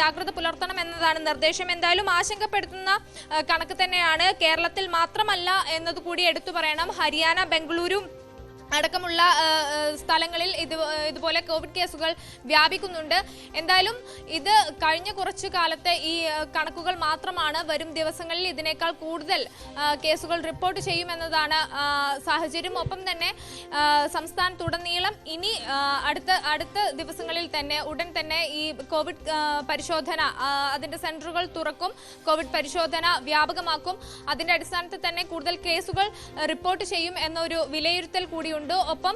ജാഗ്രത പുലർത്തണം എന്നതാണ് നിർദ്ദേശം. എന്തായാലും ആശങ്കപ്പെടുത്തുന്ന കണക്ക് തന്നെയാണ്. കേരളത്തിൽ മാത്രമല്ല എന്നതുകൂടി എടുത്തു പറയണം. ഹരിയാന, ബംഗളൂരു അടക്കമുള്ള സ്ഥലങ്ങളിൽ ഇതുപോലെ കോവിഡ് കേസുകൾ വ്യാപിക്കുന്നുണ്ട്. എന്തായാലും ഇത് കഴിഞ്ഞ കുറച്ചു കാലത്തെ ഈ കണക്കുകൾ മാത്രമാണ്. വരും ദിവസങ്ങളിൽ ഇതിനേക്കാൾ കൂടുതൽ കേസുകൾ റിപ്പോർട്ട് ചെയ്യുമെന്നതാണ് സാഹചര്യം. ഒപ്പം തന്നെ സംസ്ഥാനത്തുടനീളം ഇനി അടുത്ത ദിവസങ്ങളിൽ തന്നെ ഉടൻ തന്നെ ഈ കോവിഡ് പരിശോധന, അതിന്റെ സെന്ററുകൾ തുറക്കും, കോവിഡ് പരിശോധന വ്യാപകമാക്കും. അതിന്റെ അടിസ്ഥാനത്തിൽ തന്നെ കൂടുതൽ കേസുകൾ റിപ്പോർട്ട് ചെയ്യും എന്നൊരു വിലയിരുത്തൽ കൂടി ഉണ്ട്. ഒപ്പം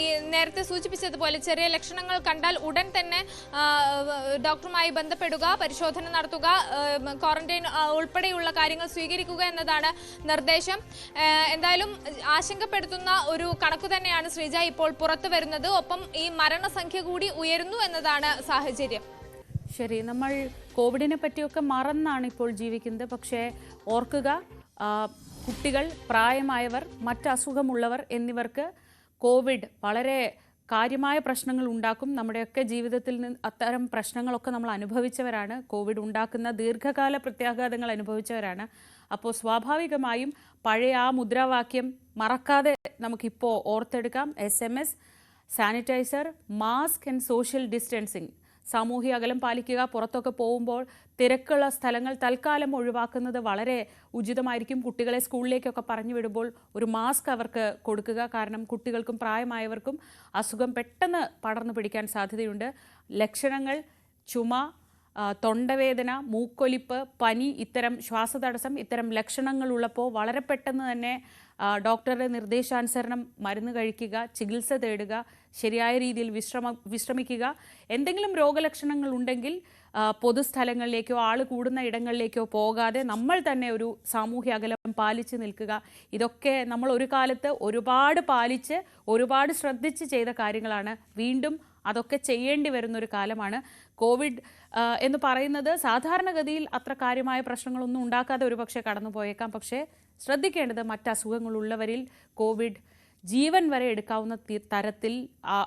ഈ നേരത്തെ സൂചിപ്പിച്ചതുപോലെ ചെറിയ ലക്ഷണങ്ങൾ കണ്ടാൽ ഉടൻ തന്നെ ഡോക്ടറുമായി ബന്ധപ്പെടുക, പരിശോധന നടത്തുക, ക്വാറന്റൈൻ ഉൾപ്പെടെയുള്ള കാര്യങ്ങൾ സ്വീകരിക്കുക എന്നതാണ് നിർദ്ദേശം. എന്തായാലും ആശങ്കപ്പെടുത്തുന്ന ഒരു കണക്കു തന്നെയാണ് ശ്രീജ ഇപ്പോൾ പുറത്തു വരുന്നത്. ഒപ്പം ഈ മരണസംഖ്യ കൂടി ഉയരുന്നു എന്നതാണ് സാഹചര്യം. ശരി, നമ്മൾ കോവിഡിനെ പറ്റിയൊക്കെ മറന്നാണ് ഇപ്പോൾ ജീവിക്കുന്നത്. പക്ഷേ ഓർക്കുക, കുട്ടികൾ, പ്രായമായവർ, മറ്റ് അസുഖമുള്ളവർ എന്നിവർക്ക് കോവിഡ് വളരെ കാര്യമായ പ്രശ്നങ്ങൾ ഉണ്ടാക്കും. നമ്മുടെയൊക്കെ ജീവിതത്തിൽ നിന്ന് അത്തരം പ്രശ്നങ്ങളൊക്കെ നമ്മൾ അനുഭവിച്ചവരാണ്. കോവിഡ് ഉണ്ടാക്കുന്ന ദീർഘകാല പ്രത്യാഘാതങ്ങൾ അനുഭവിച്ചവരാണ്. അപ്പോൾ സ്വാഭാവികമായും പഴയ ആ മുദ്രാവാക്യം മറക്കാതെ നമുക്കിപ്പോൾ ഓർത്തെടുക്കാം. SMS, sanitiser, mask and social distancing, സാമൂഹിക അകലം പാലിക്കുക. പുറത്തൊക്കെ പോകുമ്പോൾ തിരക്കുള്ള സ്ഥലങ്ങൾ തൽക്കാലം ഒഴിവാക്കുന്നത് വളരെ ഉചിതമായിരിക്കും. കുട്ടികളെ സ്കൂളിലേക്കൊക്കെ പറഞ്ഞു വിടുമ്പോൾ ഒരു മാസ്ക് അവർക്ക് കൊടുക്കുക. കാരണം കുട്ടികൾക്കും പ്രായമായവർക്കും അസുഖം പെട്ടെന്ന് പടർന്നു പിടിക്കാൻ സാധ്യതയുണ്ട്. ലക്ഷണങ്ങൾ ചുമ, തൊണ്ടവേദന, മൂക്കൊലിപ്പ്, പനി, ഇത്തരം ശ്വാസതടസ്സം, ഇത്തരം ലക്ഷണങ്ങളുള്ളപ്പോൾ വളരെ പെട്ടെന്ന് തന്നെ ഡോക്ടറുടെ നിർദ്ദേശാനുസരണം മരുന്ന് കഴിക്കുക, ചികിത്സ തേടുക, ശരിയായ രീതിയിൽ വിശ്രമിക്കുക. എന്തെങ്കിലും രോഗലക്ഷണങ്ങൾ ഉണ്ടെങ്കിൽ പൊതുസ്ഥലങ്ങളിലേക്കോ ആൾ കൂടുന്ന ഇടങ്ങളിലേക്കോ പോകാതെ നമ്മൾ തന്നെ ഒരു സാമൂഹ്യ അകലം പാലിച്ച് നിൽക്കുക. ഇതൊക്കെ നമ്മൾ ഒരു കാലത്ത് ഒരുപാട് പാലിച്ച് ഒരുപാട് ശ്രദ്ധിച്ച് ചെയ്ത കാര്യങ്ങളാണ്. വീണ്ടും അതൊക്കെ ചെയ്യേണ്ടി വരുന്നൊരു കാലമാണ്. കോവിഡ് എന്ന് പറയുന്നത് സാധാരണഗതിയിൽ അത്ര കാര്യമായ പ്രശ്നങ്ങളൊന്നും ഉണ്ടാക്കാതെ ഒരുപക്ഷെ കടന്നു പോയേക്കാം. പക്ഷേ ശ്രദ്ധിക്കേണ്ടത്, മറ്റ് അസുഖങ്ങളുള്ളവരിൽ കോവിഡ് ജീവൻ വരെ എടുക്കാവുന്ന തരത്തിൽ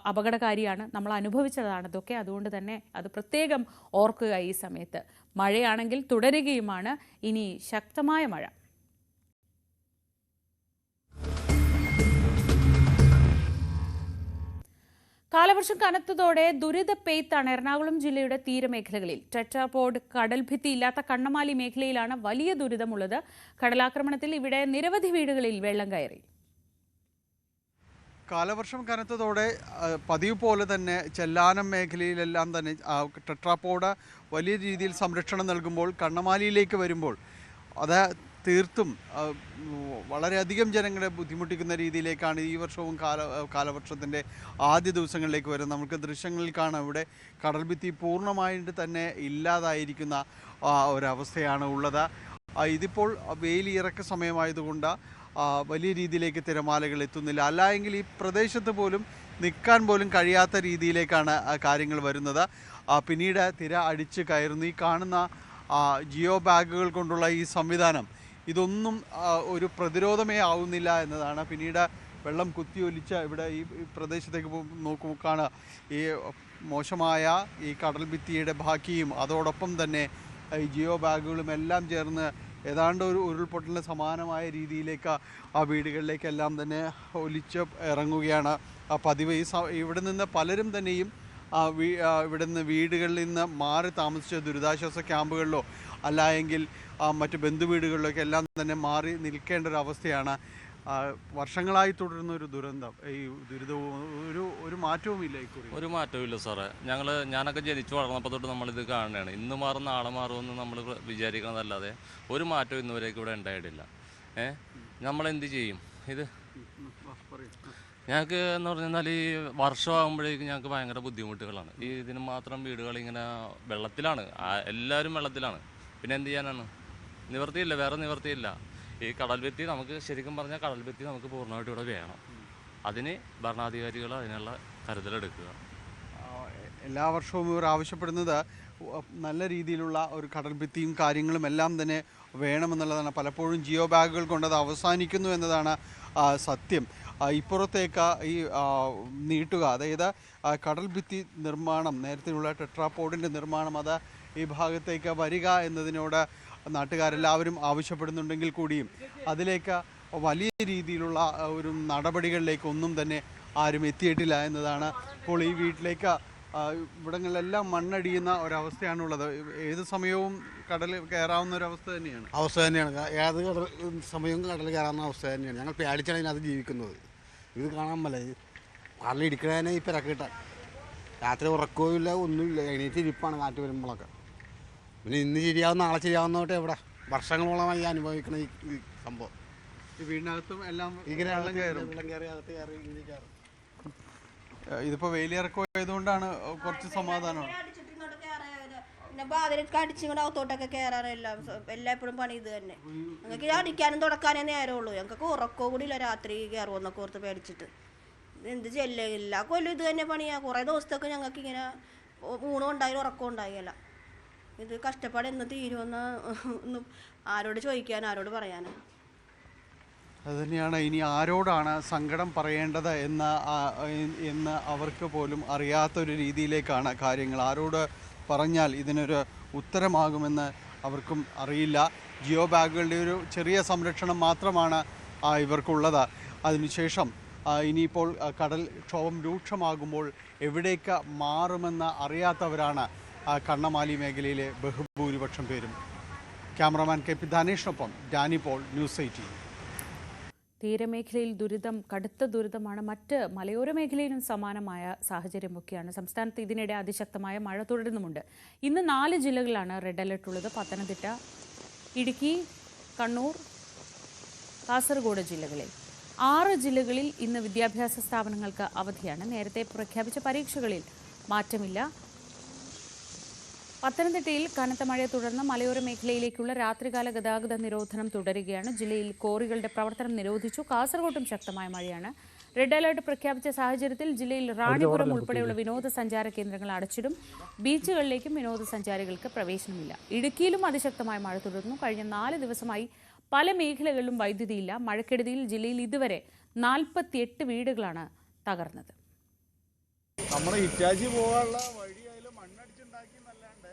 അപകടകാരിയാണ്. നമ്മൾ അനുഭവിച്ചതാണ് ഇതൊക്കെ. അതുകൊണ്ട് തന്നെ അത് പ്രത്യേകം ഓർക്കുക. ഈ സമയത്ത് മഴയാണെങ്കിൽ തുടരുകയുമാണ്. ഇനി ശക്തമായ മഴ. കാലവർഷം കനത്തതോടെ ദുരിതപ്പെയ്ത്താണ് എറണാകുളം ജില്ലയുടെ തീരമേഖലകളിൽ. ടെട്രാപോഡ് കടൽഭിത്തി ഇല്ലാത്ത കണ്ണമാലി മേഖലയിലാണ് വലിയ ദുരിതമുള്ളത്. കടലാക്രമണത്തിൽ ഇവിടെ നിരവധി വീടുകളിൽ വെള്ളം കയറി. കാലവർഷം കനത്തതോടെ പതിവ് പോലെ തന്നെ ചെല്ലാനം മേഖലയിലെല്ലാം തന്നെ ടെട്രാപോഡ് വലിയ രീതിയിൽ സംരക്ഷണം നൽകുമ്പോൾ കണ്ണമാലിയിലേക്ക് വരുമ്പോൾ അത് തീർത്തും വളരെയധികം ജനങ്ങളെ ബുദ്ധിമുട്ടിക്കുന്ന രീതിയിലേക്കാണ് ഈ വർഷവും കാലവർഷത്തിൻ്റെ ആദ്യ ദിവസങ്ങളിലേക്ക് വരുന്നത്. നമുക്ക് ദൃശ്യങ്ങളിൽ കാണാം, ഇവിടെ കടൽഭിത്തി പൂർണ്ണമായിട്ട് തന്നെ ഇല്ലാതായിരിക്കുന്ന ഒരവസ്ഥയാണ് ഉള്ളത്. ഇതിപ്പോൾ വേലിയിറക്ക സമയമായതുകൊണ്ട് വലിയ രീതിയിലേക്ക് തിരമാലകൾ എത്തുന്നില്ല. അല്ല എങ്കിൽ ഈ പ്രദേശത്ത് പോലും നിൽക്കാൻ പോലും കഴിയാത്ത രീതിയിലേക്കാണ് കാര്യങ്ങൾ വരുന്നത്. പിന്നീട് തിര അടിച്ച് കയറുന്നു. ഈ കാണുന്ന ജിയോ ബാഗുകൾ കൊണ്ടുള്ള ഈ സംവിധാനം ഇതൊന്നും ഒരു പ്രതിരോധമേ ആവുന്നില്ല എന്നതാണ്. പിന്നീട് വെള്ളം കുത്തിയൊലിച്ച് ഇവിടെ ഈ പ്രദേശത്തേക്ക് നോക്കുമ്പോഴാണ് ഈ മോശമായ ഈ കടൽഭിത്തിയുടെ ബാക്കിയും അതോടൊപ്പം തന്നെ ഈ ജിയോ ബാഗുകളും എല്ലാം ചേർന്ന് ഏതാണ്ട് ഒരു ഉരുൾപൊട്ടലിന് സമാനമായ രീതിയിലേക്ക് ആ വീടുകളിലേക്കെല്ലാം തന്നെ ഒലിച്ച് ഇറങ്ങുകയാണ് പതിവ്. ഇവിടെ നിന്ന് പലരും തന്നെയും ഇവിടെ നിന്ന് വീടുകളിൽ നിന്ന് മാറി താമസിച്ച ദുരിതാശ്വാസ ക്യാമ്പുകളിലോ അല്ല എങ്കിൽ മറ്റ് ബന്ധുവീടുകളിലൊക്കെ എല്ലാം തന്നെ മാറി നിൽക്കേണ്ട ഒരു അവസ്ഥയാണ്. വർഷങ്ങളായി തുടരുന്ന ഒരു ദുരന്തം, ഈ ദുരിതവും ഒരു മാറ്റവുമില്ല. ഒരു മാറ്റവും സാറേ. ഞാനൊക്കെ ജനിച്ചു വളർന്നപ്പോൾ തൊട്ട് നമ്മളിത് കാണുകയാണ്. ഇന്ന് മാറും നാളെ മാറുമെന്ന് നമ്മൾ വിചാരിക്കണതല്ലാതെ ഒരു മാറ്റവും ഇന്നുവരേക്കും ഇവിടെ ഉണ്ടായിട്ടില്ല. നമ്മളെന്ത് ചെയ്യും? ഇത് ഞങ്ങൾക്ക് എന്ന് പറഞ്ഞാൽ ഈ വർഷമാകുമ്പോഴേക്കും ഞങ്ങൾക്ക് ഭയങ്കര ബുദ്ധിമുട്ടുകളാണ്. ഈ ഇതിന് മാത്രം വീടുകൾ ഇങ്ങനെ വെള്ളത്തിലാണ്, എല്ലാവരും വെള്ളത്തിലാണ്. പിന്നെ എന്ത് ചെയ്യാനാണ്? നിവർത്തിയില്ല, വേറെ നിവർത്തിയില്ല. ഈ കടൽ ഭിത്തി നമുക്ക് ശരിക്കും പറഞ്ഞാൽ കടൽ ഭിത്തി നമുക്ക് പൂർണ്ണമായിട്ട് ഇവിടെ വേണം. അതിന് ഭരണാധികാരികൾ അതിനുള്ള കരുതലെടുക്കുക. എല്ലാ വർഷവും ഇവർ ആവശ്യപ്പെടുന്നത് നല്ല രീതിയിലുള്ള ഒരു കടൽ ഭിത്തിയും കാര്യങ്ങളും എല്ലാം തന്നെ വേണമെന്നുള്ളതാണ്. പലപ്പോഴും ജിയോ ബാഗുകൾ കൊണ്ടത് അവസാനിക്കുന്നു എന്നതാണ് സത്യം. ഇപ്പുറത്തേക്ക് ഈ നീട്ടുക, അതായത് കടൽ ഭിത്തി നിർമ്മാണം, നേരത്തെയുള്ള ടെട്രാപോഡിൻ്റെ നിർമ്മാണം അത് ഈ ഭാഗത്തേക്ക് വരിക എന്നതിനോട് നാട്ടുകാരെല്ലാവരും ആവശ്യപ്പെടുന്നുണ്ടെങ്കിൽ കൂടിയും അതിലേക്ക് വലിയ രീതിയിലുള്ള ഒരു നടപടികളിലേക്ക് ഒന്നും തന്നെ ആരും എത്തിയിട്ടില്ല എന്നതാണ്. ഇപ്പോൾ ഈ വീട്ടിലേക്ക് ഇവിടങ്ങളിലെല്ലാം മണ്ണടിയുന്ന ഒരവസ്ഥയാണുള്ളത്. ഏത് സമയവും കടൽ കയറാവുന്ന ഒരവസ്ഥ തന്നെയാണ്. ഏത് സമയവും കടൽ കയറാവുന്ന അവസ്ഥ തന്നെയാണ്. ഞങ്ങൾ പേടിച്ചാണ് ഇതിനകത്ത് ജീവിക്കുന്നത്. ഇത് കാണാൻ പല കടലിടിക്കണേ ഈ പിറക്കിട്ടാൽ രാത്രി ഉറക്കവും ഇല്ല, ഒന്നുമില്ല. എണീറ്റ് ഇരിപ്പാണ് കാറ്റ് വരുമ്പോഴൊക്കെ. പിന്നെ ഇന്ന് ശരിയാവും നാളെ ശരിയാവുന്നോട്ടെ എവിടെ വർഷങ്ങളോളമായി അനുഭവിക്കുന്ന ഈ സംഭവം. ഈ വീടിനകത്തും എല്ലാം ഇങ്ങനെ വെള്ളം കയറും. വെള്ളം കയറി അകത്ത് കയറി ഇങ്ങനെ കയറും. ഇതിപ്പോൾ വേലിയിറക്കമായതുകൊണ്ടാണ് കുറച്ച് സമാധാനമാണ്. ബാതിലൊക്കെ അടിച്ചിങ്ങോട്ട് അകത്തോട്ടൊക്കെ കയറാറെല്ലാം എല്ലായ്പ്പോഴും പണി ഇത് തന്നെ. ഞങ്ങൾക്ക് അടിക്കാനും തുടക്കാനേ നേരമുള്ളൂ. ഞങ്ങൾക്ക് ഉറക്കവും കൂടി ഇല്ല, രാത്രി കയറുമെന്നൊക്കെ ഓർത്ത് പേടിച്ചിട്ട്. എന്ത് ചെല്ലില്ല കൊല്ലം ഇത് തന്നെ പണിയാ. കുറേ ദിവസത്തൊക്കെ ഞങ്ങൾക്ക് ഇങ്ങനെ ഊണും ഉണ്ടായി ഉറക്കം ഉണ്ടായില്ല. ഇത് കഷ്ടപ്പാട് എന്ന് തീരുമെന്ന് ഒന്നും ആരോട് ചോദിക്കാൻ, ആരോട് പറയാനാ? അതുതന്നെയാണ്, ഇനി ആരോടാണ് സങ്കടം പറയേണ്ടത് എന്ന് അവർക്ക് പോലും അറിയാത്തൊരു രീതിയിലേക്കാണ് കാര്യങ്ങൾ. ആരോട് പറഞ്ഞാൽ ഇതിനൊരു ഉത്തരമാകുമെന്ന് അവർക്കും അറിയില്ല. ജിയോ ബാഗുകളുടെ ഒരു ചെറിയ സംരക്ഷണം മാത്രമാണ് ഇവർക്കുള്ളത്. അതിനുശേഷം ഇനിയിപ്പോൾ കടൽ ക്ഷോഭം രൂക്ഷമാകുമ്പോൾ എവിടേക്ക് മാറുമെന്ന് അറിയാത്തവരാണ് കണ്ണമാലി മേഖലയിലെ ബഹുഭൂരിപക്ഷം പേരും. ക്യാമറമാൻ കെ പി ധനേഷിനൊപ്പം ഡാനി പോൾ, ന്യൂസ് 18. തീരമേഖലയിൽ ദുരിതം കടുത്ത ദുരിതമാണ്. മറ്റ് മലയോര മേഖലയിലും സമാനമായ സാഹചര്യമൊക്കെയാണ്. സംസ്ഥാനത്ത് ഇതിനിടെ അതിശക്തമായ മഴ തുടരുന്നുമുണ്ട്. ഇന്ന് 4 ജില്ലകളിലാണ് റെഡ് അലർട്ട് ഉള്ളത്. പത്തനംതിട്ട, ഇടുക്കി, കണ്ണൂർ, കാസർഗോഡ് ജില്ലകളിൽ. 6 ജില്ലകളിൽ ഇന്ന് വിദ്യാഭ്യാസ സ്ഥാപനങ്ങൾക്ക് അവധിയാണ്. നേരത്തെ പ്രഖ്യാപിച്ച പരീക്ഷകളിൽ മാറ്റമില്ല. പത്തനംതിട്ടയിൽ കനത്ത മഴയെ തുടർന്ന് മലയോര മേഖലയിലേക്കുള്ള രാത്രികാല ഗതാഗത നിരോധനം തുടരുകയാണ്. ജില്ലയിൽ കോറികളുടെ പ്രവർത്തനം നിരോധിച്ചു. കാസർഗോട്ടും ശക്തമായ മഴയാണ്. റെഡ് അലർട്ട് പ്രഖ്യാപിച്ച സാഹചര്യത്തിൽ ജില്ലയിൽ റാണിപുരം ഉൾപ്പെടെയുള്ള വിനോദസഞ്ചാര കേന്ദ്രങ്ങൾ അടച്ചിടും. ബീച്ചുകളിലേക്കും വിനോദസഞ്ചാരികൾക്ക് പ്രവേശനമില്ല. ഇടുക്കിയിലും അതിശക്തമായ മഴ തുടർന്നു. കഴിഞ്ഞ 4 ദിവസമായി പല മേഖലകളിലും വൈദ്യുതിയില്ല. മഴക്കെടുതിയിൽ ജില്ലയിൽ ഇതുവരെ 48 വീടുകളാണ് തകർന്നത്. നമ്മുടെ ഇറ്റാച്ചി പോകാനുള്ള വഴിയായാലും മണ്ണടിച്ചുണ്ടാക്കി എന്നല്ലാണ്ട്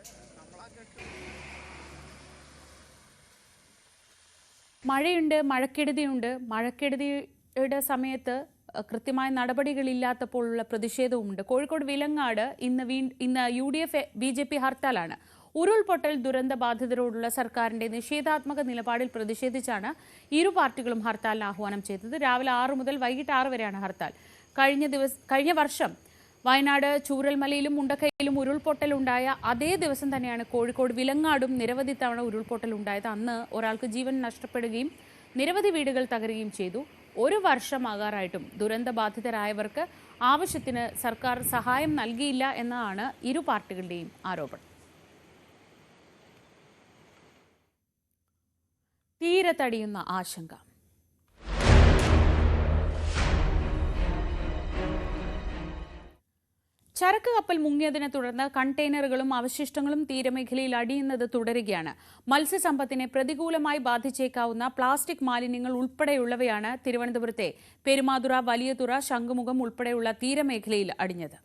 മഴയുണ്ട്, മഴക്കെടുതിയുണ്ട്. മഴക്കെടുതിയുടെ സമയത്ത് കൃത്യമായ നടപടികളില്ലാത്തപ്പോഴുള്ള പ്രതിഷേധവുമുണ്ട്. കോഴിക്കോട് വിലങ്ങാട് ഇന്ന് UDF BJP ഹർത്താലാണ്. ഉരുൾപൊട്ടൽ ദുരന്ത ബാധിതരോടുള്ള സർക്കാരിന്റെ നിഷേധാത്മക നിലപാടിൽ പ്രതിഷേധിച്ചാണ് ഇരു പാർട്ടികളും ഹർത്താലിന് ആഹ്വാനം ചെയ്തത്. രാവിലെ 6 മുതൽ വൈകിട്ട് 6 വരെയാണ് ഹർത്താൽ. കഴിഞ്ഞ വർഷം വയനാട് ചൂരൽമലയിലും മുണ്ടക്കയിലും ഉരുൾപൊട്ടലുണ്ടായ അതേ ദിവസം തന്നെയാണ് കോഴിക്കോട് വിലങ്ങാടും നിരവധി തവണ ഉരുൾപൊട്ടലുണ്ടായത്. അന്ന് ഒരാൾക്ക് ജീവൻ നഷ്ടപ്പെടുകയും നിരവധി വീടുകൾ തകരുകയും ചെയ്തു. 1 വർഷമാകാറായിട്ടും ദുരന്തബാധിതരായവർക്ക് ആവശ്യത്തിന് സർക്കാർ സഹായം നൽകിയില്ല എന്നതാണ് ഇരു പാർട്ടികളുടെയും ആരോപണം. തീരത്തടിയുന്ന ആശങ്ക. ചരക്ക് കപ്പൽ മുങ്ങിയതിനെ തുടർന്ന് കണ്ടെയ്നറുകളും അവശിഷ്ടങ്ങളും തീരമേഖലയിൽ അടിയുന്നത് തുടരുകയാണ്. മത്സ്യസമ്പത്തിനെ പ്രതികൂലമായി ബാധിച്ചേക്കാവുന്ന പ്ലാസ്റ്റിക് മാലിന്യങ്ങൾ ഉൾപ്പെടെയുള്ളവയാണ് തിരുവനന്തപുരത്തെ പെരുമാതുറ, വലിയതുറ, ശംഖുമുഖം ഉൾപ്പെടെയുള്ള തീരമേഖലയിൽ അടിഞ്ഞത്.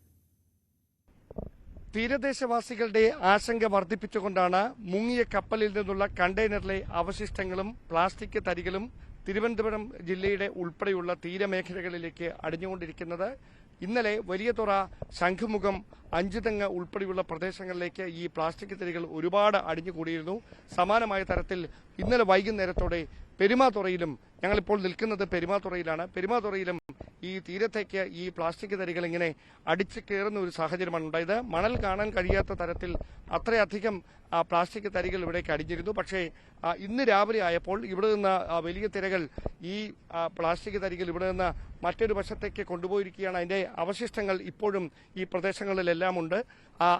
തീരദേശവാസികളുടെ ആശങ്ക വർദ്ധിപ്പിച്ചുകൊണ്ടാണ് മുങ്ങിയ കപ്പലിൽ നിന്നുള്ള കണ്ടെയ്നറിലെ അവശിഷ്ടങ്ങളും പ്ലാസ്റ്റിക് തരികളും തിരുവനന്തപുരം ജില്ലയുടെ ഉൾപ്പെടെയുള്ള തീരമേഖലകളിലേക്ക് അടിഞ്ഞുകൊണ്ടിരിക്കുന്നത്. ഇന്നലെ വലിയതുറ, ശംഖുമുഖം, അഞ്ചുതെങ്ങ് ഉൾപ്പെടെയുള്ള പ്രദേശങ്ങളിലേക്ക് ഈ പ്ലാസ്റ്റിക് തരികൾ ഒരുപാട് അടിഞ്ഞുകൂടിയിരുന്നു. സമാനമായ തരത്തിൽ ഇന്നലെ വൈകുന്നേരത്തോടെ പെരുമാതുറയിലും, ഞങ്ങളിപ്പോൾ നിൽക്കുന്നത് പെരുമാതുറയിലാണ്, പെരുമാതുറയിലും ഈ തീരത്തേക്ക് ഈ പ്ലാസ്റ്റിക് തരികൾ ഇങ്ങനെ അടിച്ചു കയറുന്ന ഒരു സാഹചര്യമാണ് ഉണ്ടായത്. മണൽ കാണാൻ കഴിയാത്ത തരത്തിൽ അത്രയധികം പ്ലാസ്റ്റിക് തരികൾ ഇവിടേക്ക് അടിഞ്ഞിരുന്നു. പക്ഷേ ഇന്ന് രാവിലെ ആയപ്പോൾ ഇവിടെ നിന്ന് വലിയ തിരകൾ ഈ പ്ലാസ്റ്റിക് തരികൾ ഇവിടെ നിന്ന് മറ്റൊരു വശത്തേക്ക് കൊണ്ടുപോയിരിക്കുകയാണ്. അതിന്റെ അവശിഷ്ടങ്ങൾ ഇപ്പോഴും ഈ പ്രദേശങ്ങളിലെല്ലാം ഉണ്ട്.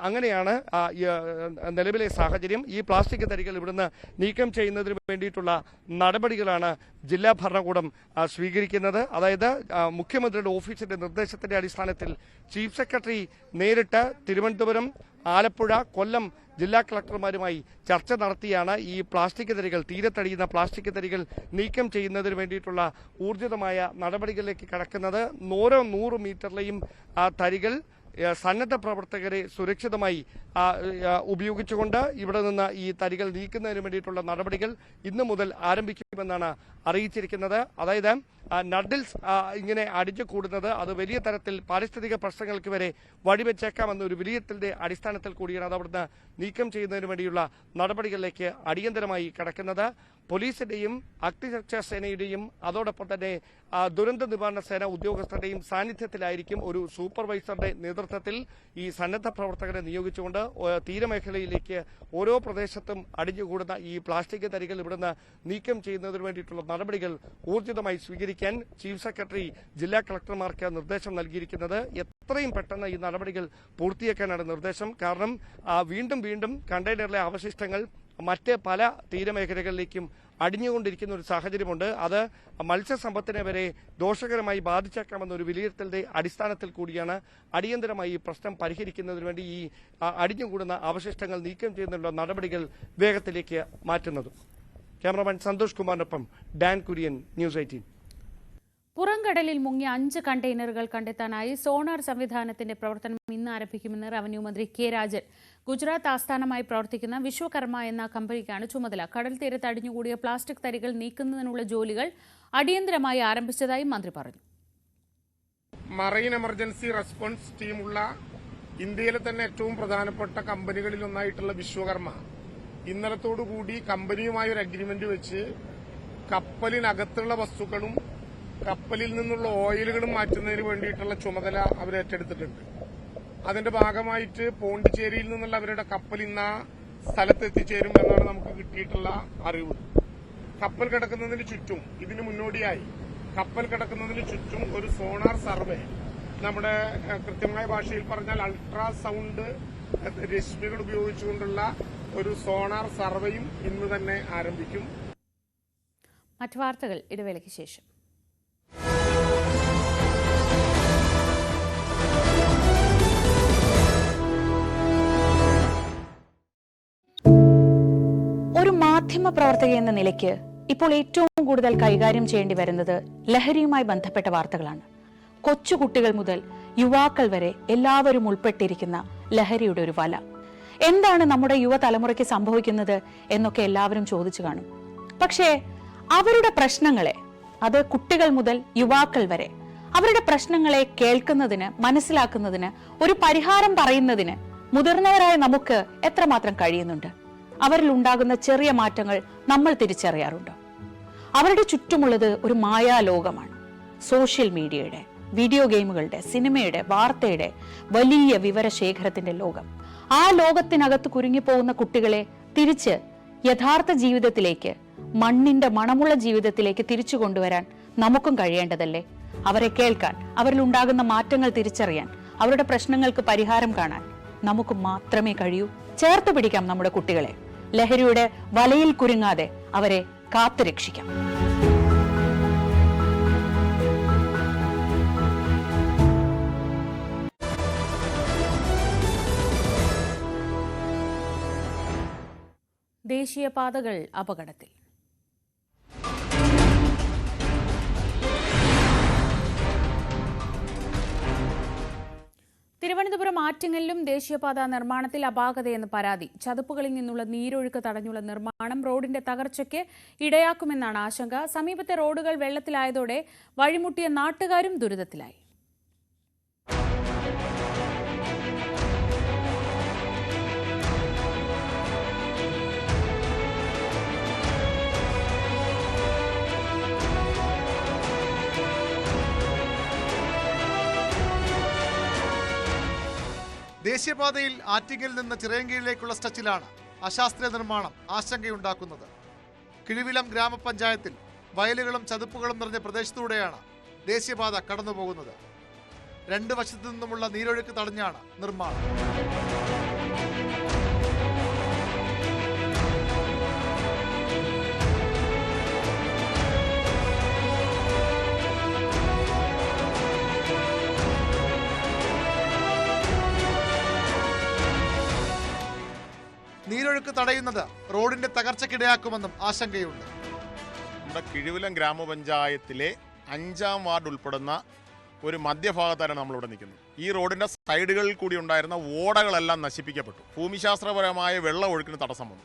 അങ്ങനെയാണ് നിലവിലെ സാഹചര്യം. ഈ പ്ലാസ്റ്റിക് തരികൾ ഇവിടുന്ന് നീക്കം ചെയ്യുന്നതിന് വേണ്ടിയിട്ടുള്ള നടപടികളാണ് ജില്ലാ ഭരണകൂടം സ്വീകരിക്കുന്നത്. അതായത് മുഖ്യമന്ത്രിയുടെ ഓഫീസിന്റെ നിർദ്ദേശത്തിന്റെ അടിസ്ഥാനത്തിൽ ചീഫ് സെക്രട്ടറി നേരിട്ട് തിരുവനന്തപുരം, ആലപ്പുഴ, കൊല്ലം ജില്ലാ കളക്ടർമാരുമായി ചർച്ച നടത്തിയാണ് ഈ പ്ലാസ്റ്റിക് തരികൾ, തീരത്തടിയുന്ന പ്ലാസ്റ്റിക് തരികൾ നീക്കം ചെയ്യുന്നതിന് വേണ്ടിയിട്ടുള്ള ഊർജിതമായ നടപടികളിലേക്ക് കടക്കുന്നത്. ഓരോ 100 മീറ്ററിലെയും തരികൾ സന്നദ്ധ പ്രവർത്തകരെ സുരക്ഷിതമായി ഉപയോഗിച്ചുകൊണ്ട് ഇവിടെ നിന്ന് ഈ തരികൾ നീക്കുന്നതിന് വേണ്ടിയിട്ടുള്ള നടപടികൾ ഇന്നു മുതൽ ആരംഭിക്കുമെന്നാണ് അറിയിച്ചിരിക്കുന്നത്. അതായത് നഡിൽസ് ഇങ്ങനെ അടിച്ചു കൂടുന്നത് അത് വലിയ തരത്തിൽ പാരിസ്ഥിതിക പ്രശ്നങ്ങൾക്ക് വരെ വഴിവെച്ചേക്കാമെന്ന ഒരു വിലയിരുത്തലിന്റെ അടിസ്ഥാനത്തിൽ കൂടിയാണ് അത് അവിടുന്ന് നീക്കം ചെയ്യുന്നതിന് വേണ്ടിയുള്ള നടപടികളിലേക്ക് അടിയന്തരമായി കടക്കുന്നത്. പോലീസിന്റെയും അഗ്നിരക്ഷാ സേനയുടെയും അതോടൊപ്പം തന്നെ ദുരന്ത നിവാരണ സേന ഉദ്യോഗസ്ഥരുടെയും സാന്നിധ്യത്തിലായിരിക്കും ഒരു സൂപ്പർവൈസറുടെ നേതൃത്വത്തിൽ ഈ സന്നദ്ധ പ്രവർത്തകരെ നിയോഗിച്ചുകൊണ്ട് തീരമേഖലയിലേക്ക് ഓരോ പ്രദേശത്തും അടിഞ്ഞുകൂടുന്ന ഈ പ്ലാസ്റ്റിക് തരികൾ ഇവിടുന്ന് നീക്കം ചെയ്യുന്നതിന് വേണ്ടിയിട്ടുള്ള നടപടികൾ ഊർജിതമായി സ്വീകരിക്കാൻ ചീഫ് സെക്രട്ടറി ജില്ലാ കളക്ടർമാർക്ക് നിർദ്ദേശം നൽകിയിരിക്കുന്നത്. എത്രയും പെട്ടെന്ന് ഈ നടപടികൾ പൂർത്തിയാക്കാനാണ് നിർദ്ദേശം. കാരണം വീണ്ടും വീണ്ടും കണ്ടെയ്നറിലെ അവശിഷ്ടങ്ങൾ മറ്റ് പല തീരമേഖലകളിലേക്കും അടിഞ്ഞുകൊണ്ടിരിക്കുന്ന ഒരു സാഹചര്യമുണ്ട്. അത് മത്സ്യസമ്പത്തിനെ വരെ ദോഷകരമായി ബാധിച്ചേക്കാമെന്ന ഒരു വിലയിരുത്തലിന്റെ അടിസ്ഥാനത്തിൽ കൂടിയാണ് അടിയന്തരമായി ഈ പ്രശ്നം പരിഹരിക്കുന്നതിന് വേണ്ടി ഈ അടിഞ്ഞുകൂടുന്ന അവശിഷ്ടങ്ങൾ നീക്കം ചെയ്യുന്നതിനുള്ള നടപടികൾ വേഗത്തിലേക്ക് മാറ്റുന്നത്. ക്യാമറമാൻ സന്തോഷ് കുമാറിനൊപ്പം ഡാൻ കുര്യൻ, ന്യൂസ് 18. പുറംകടലിൽ മുങ്ങിയ 5 കണ്ടെയ്നറുകൾ കണ്ടെത്താനായി സോണാർ സംവിധാനത്തിന്റെ പ്രവർത്തനം ഇന്ന് ആരംഭിക്കുമെന്ന് റവന്യൂ മന്ത്രി കെ രാജൻ. ഗുജറാത്ത് ആസ്ഥാനമായി പ്രവർത്തിക്കുന്ന വിശ്വകർമ്മ എന്ന കമ്പനിക്കാണ് ചുമതല. കടൽ തീരത്ത് അടിഞ്ഞുകൂടിയ പ്ലാസ്റ്റിക് തരികൾ നീക്കുന്നതിനുള്ള ജോലികൾ അടിയന്തരമായി ആരംഭിച്ചതായി മന്ത്രി പറഞ്ഞു. മറൈൻ എമർജൻസി റെസ്പോൺസ് ടീമുള്ള ഇന്ത്യയിലെ തന്നെ ഏറ്റവും പ്രധാനപ്പെട്ട കമ്പനികളിൽ ഒന്നായിട്ടുള്ള വിശ്വകർമ്മ ഇന്നലത്തോടുകൂടി കമ്പനിയുമായി ഒരു അഗ്രിമെന്റ് വെച്ച് കപ്പലിനകത്തുള്ള വസ്തുക്കളും കപ്പലിൽ നിന്നുള്ള ഓയിലുകളും മാറ്റുന്നതിന് വേണ്ടിയിട്ടുള്ള ചുമതല അവർ ഏറ്റെടുത്തിട്ടുണ്ട്. അതിന്റെ ഭാഗമായിട്ട് പോണ്ടിച്ചേരിയിൽ നിന്നുള്ള അവരുടെ കപ്പൽ ഇന്ന് ആ സ്ഥലത്ത് എത്തിച്ചേരും എന്നാണ് നമുക്ക് കിട്ടിയിട്ടുള്ള അറിവ്. കപ്പൽ കിടക്കുന്നതിന് ചുറ്റും ഇതിന് മുന്നോടിയായി കപ്പൽ കിടക്കുന്നതിന് ചുറ്റും ഒരു സോണാർ സർവേ, നമ്മുടെ കൃത്യമായ ഭാഷയിൽ പറഞ്ഞാൽ അൾട്രാസൗണ്ട് രശ്മികൾ ഉപയോഗിച്ചുകൊണ്ടുള്ള ഒരു സോണാർ സർവേയും ഇന്ന് തന്നെ ആരംഭിക്കും. മറ്റു വാർത്തകൾ ഇടവേളയ്ക്ക് ശേഷം. ഒരു മാധ്യമ പ്രവർത്തക എന്ന നിലയ്ക്ക് ഇപ്പോൾ ഏറ്റവും കൂടുതൽ കൈകാര്യം ചെയ്യേണ്ടി വരുന്നത് ലഹരിയുമായി ബന്ധപ്പെട്ട വാർത്തകളാണ്. കൊച്ചുകുട്ടികൾ മുതൽ യുവാക്കൾ വരെ എല്ലാവരും ഉൾപ്പെട്ടിരിക്കുന്ന ലഹരിയുടെ ഒരു വല. എന്താണ് നമ്മുടെ യുവതലമുറയ്ക്ക് സംഭവിക്കുന്നത് എന്നൊക്കെ എല്ലാവരും ചോദിച്ചു കാണും. പക്ഷേ അവരുടെ പ്രശ്നങ്ങളെ, അത് കുട്ടികൾ മുതൽ യുവാക്കൾ വരെ, അവരുടെ പ്രശ്നങ്ങളെ കേൾക്കുന്നതിന്, മനസ്സിലാക്കുന്നതിന്, ഒരു പരിഹാരം പറയുന്നതിന് മുതിർന്നവരായ നമുക്ക് എത്രമാത്രം കഴിയുന്നുണ്ട്? അവരിൽ ഉണ്ടാകുന്ന ചെറിയ മാറ്റങ്ങൾ നമ്മൾ തിരിച്ചറിയാറുണ്ടോ? അവരുടെ ചുറ്റുമുള്ളത് ഒരു മായാലോകമാണ്. സോഷ്യൽ മീഡിയയുടെ, വീഡിയോ ഗെയിമുകളുടെ, സിനിമയുടെ, വാർത്തയുടെ വലിയ വിവരശേഖരത്തിന്റെ ലോകം. ആ ലോകത്തിനകത്ത് കുരുങ്ങിപ്പോകുന്ന കുട്ടികളെ തിരിച്ച് യഥാർത്ഥ ജീവിതത്തിലേക്ക്, മണ്ണിന്റെ മണമുള്ള ജീവിതത്തിലേക്ക് തിരിച്ചു കൊണ്ടുവരാൻ നമുക്കും കഴിയേണ്ടതല്ലേ? അവരെ കേൾക്കാൻ, അവരിലുണ്ടാകുന്ന മാറ്റങ്ങൾ തിരിച്ചറിയാൻ, അവരുടെ പ്രശ്നങ്ങൾക്ക് പരിഹാരം കാണാൻ നമുക്ക് മാത്രമേ കഴിയൂ. ചേർത്ത് പിടിക്കാം നമ്മുടെ കുട്ടികളെ. ലഹരിയുടെ വലയിൽ കുരുങ്ങാതെ അവരെ കാത്തുരക്ഷിക്കാം. ദേശീയപാതകൾ അപകടത്തിൽ. തിരുവനന്തപുരം ആറ്റിങ്ങലിലും ദേശീയപാത നിർമ്മാണത്തിൽ അപാകതയെന്ന് പരാതി. ചതുപ്പുകളിൽ നിന്നുള്ള നീരൊഴുക്ക് തടഞ്ഞുള്ള നിർമ്മാണം റോഡിന്റെ തകർച്ചയ്ക്ക് ഇടയാക്കുമെന്നാണ് ആശങ്ക. സമീപത്തെ റോഡുകൾ വെള്ളത്തിലായതോടെ വഴിമുട്ടിയ നാട്ടുകാരും ദുരിതത്തിലായി. ദേശീയപാതയിൽ ആറ്റിങ്ങൽ നിന്ന് ചിറയൻകീഴിലേക്കുള്ള സ്ട്രെച്ചിലാണ് അശാസ്ത്രീയ നിർമ്മാണം ആശങ്കയുണ്ടാക്കുന്നത്. കിഴിവിലം ഗ്രാമപഞ്ചായത്തിൽ വയലുകളും ചതുപ്പുകളും നിറഞ്ഞ പ്രദേശത്തൂടെയാണ് ദേശീയപാത കടന്നുപോകുന്നത്. രണ്ട് വശത്തു നിന്നുമുള്ള നീരൊഴുക്ക് തടഞ്ഞാണ് നിർമ്മാണം. നീരൊഴുക്ക് തടയുന്നത് റോഡിന്റെ തകർച്ചയ്ക്കിടയാക്കുമെന്നും ആശങ്കയുണ്ട്. നമ്മുടെ കിഴിവിലം ഗ്രാമപഞ്ചായത്തിലെ 5-ാം വാർഡ് ഉൾപ്പെടുന്ന ഒരു മധ്യഭാഗത്താണ് നമ്മളിവിടെ നിൽക്കുന്നത്. ഈ റോഡിന്റെ സൈഡുകളിൽ കൂടി ഉണ്ടായിരുന്ന ഓടകളെല്ലാം നശിപ്പിക്കപ്പെട്ടു. ഭൂമിശാസ്ത്രപരമായ വെള്ളം ഒഴുക്കിന് തടസ്സം വന്നു.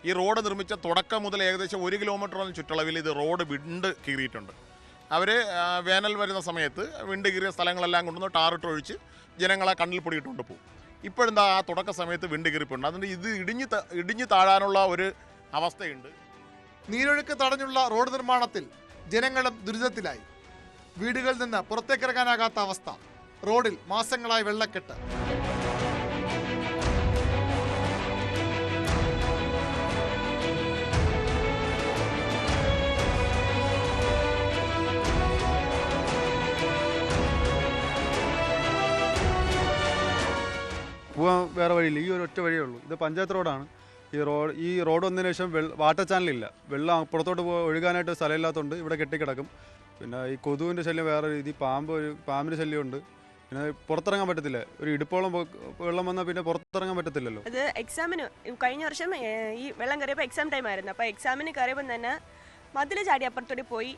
ഈ റോഡ് നിർമ്മിച്ച തുടക്കം മുതൽ ഏകദേശം 1 കിലോമീറ്ററോളം ചുറ്റളവിൽ ഇത് റോഡ് വിണ്ട് കീറിയിട്ടുണ്ട്. അവർ വേനൽ വരുന്ന സമയത്ത് വിണ്ട് കീറിയ സ്ഥലങ്ങളെല്ലാം കൊണ്ടുവന്ന് ടാറിട്ട് ഒഴിച്ച് ജനങ്ങളെ കണ്ണിൽ പൊടിയിട്ടുകൊണ്ട് പോകും. ഇപ്പോഴെന്താ ആ തുടക്ക സമയത്ത് വിണ്ട് കീറിപ്പുണ്ട്. അതുകൊണ്ട് ഇത് ഇടിഞ്ഞു താഴാനുള്ള ഒരു അവസ്ഥയുണ്ട്. നീരൊഴുക്ക് തടഞ്ഞുള്ള റോഡ് നിർമ്മാണത്തിൽ ജനങ്ങളും ദുരിതത്തിലായി. വീടുകളിൽ നിന്ന് പുറത്തേക്കിറങ്ങാനാകാത്ത അവസ്ഥ. റോഡിൽ മാസങ്ങളായി വെള്ളക്കെട്ട്. പോകാൻ വേറെ വഴിയില്ല, ഈ ഒരു ഒറ്റ വഴിയേ ഉള്ളൂ. ഇത് പഞ്ചായത്ത് റോഡാണ്. ഈ റോഡ് വന്നതിന് ശേഷം വാട്ടർ ചാനലില്ല. വെള്ളം പുറത്തോട്ട് ഒഴുകാനായിട്ട് സ്ഥലമില്ലാത്തതുകൊണ്ട് ഇവിടെ കെട്ടിക്കിടക്കും. പിന്നെ ഈ കൊതുവിൻ്റെ ശല്യം വേറെ രീതി, പാമ്പിൻ്റെ ശല്യമുണ്ട്. പിന്നെ പുറത്തിറങ്ങാൻ പറ്റത്തില്ല. ഒരു ഇടുപ്പോളം വെള്ളം വന്നാൽ പിന്നെ പുറത്തിറങ്ങാൻ പറ്റത്തില്ലല്ലോ. അത് എക്സാമിന് കഴിഞ്ഞ വർഷം ഈ വെള്ളം കയറിയപ്പോൾ എക്സാം ടൈം ആയിരുന്നു. അപ്പോൾ എക്സാമിന് കയറിയപ്പോൾ തന്നെ മതിൽ ചാടി അപ്പുറത്തോടെ പോയി,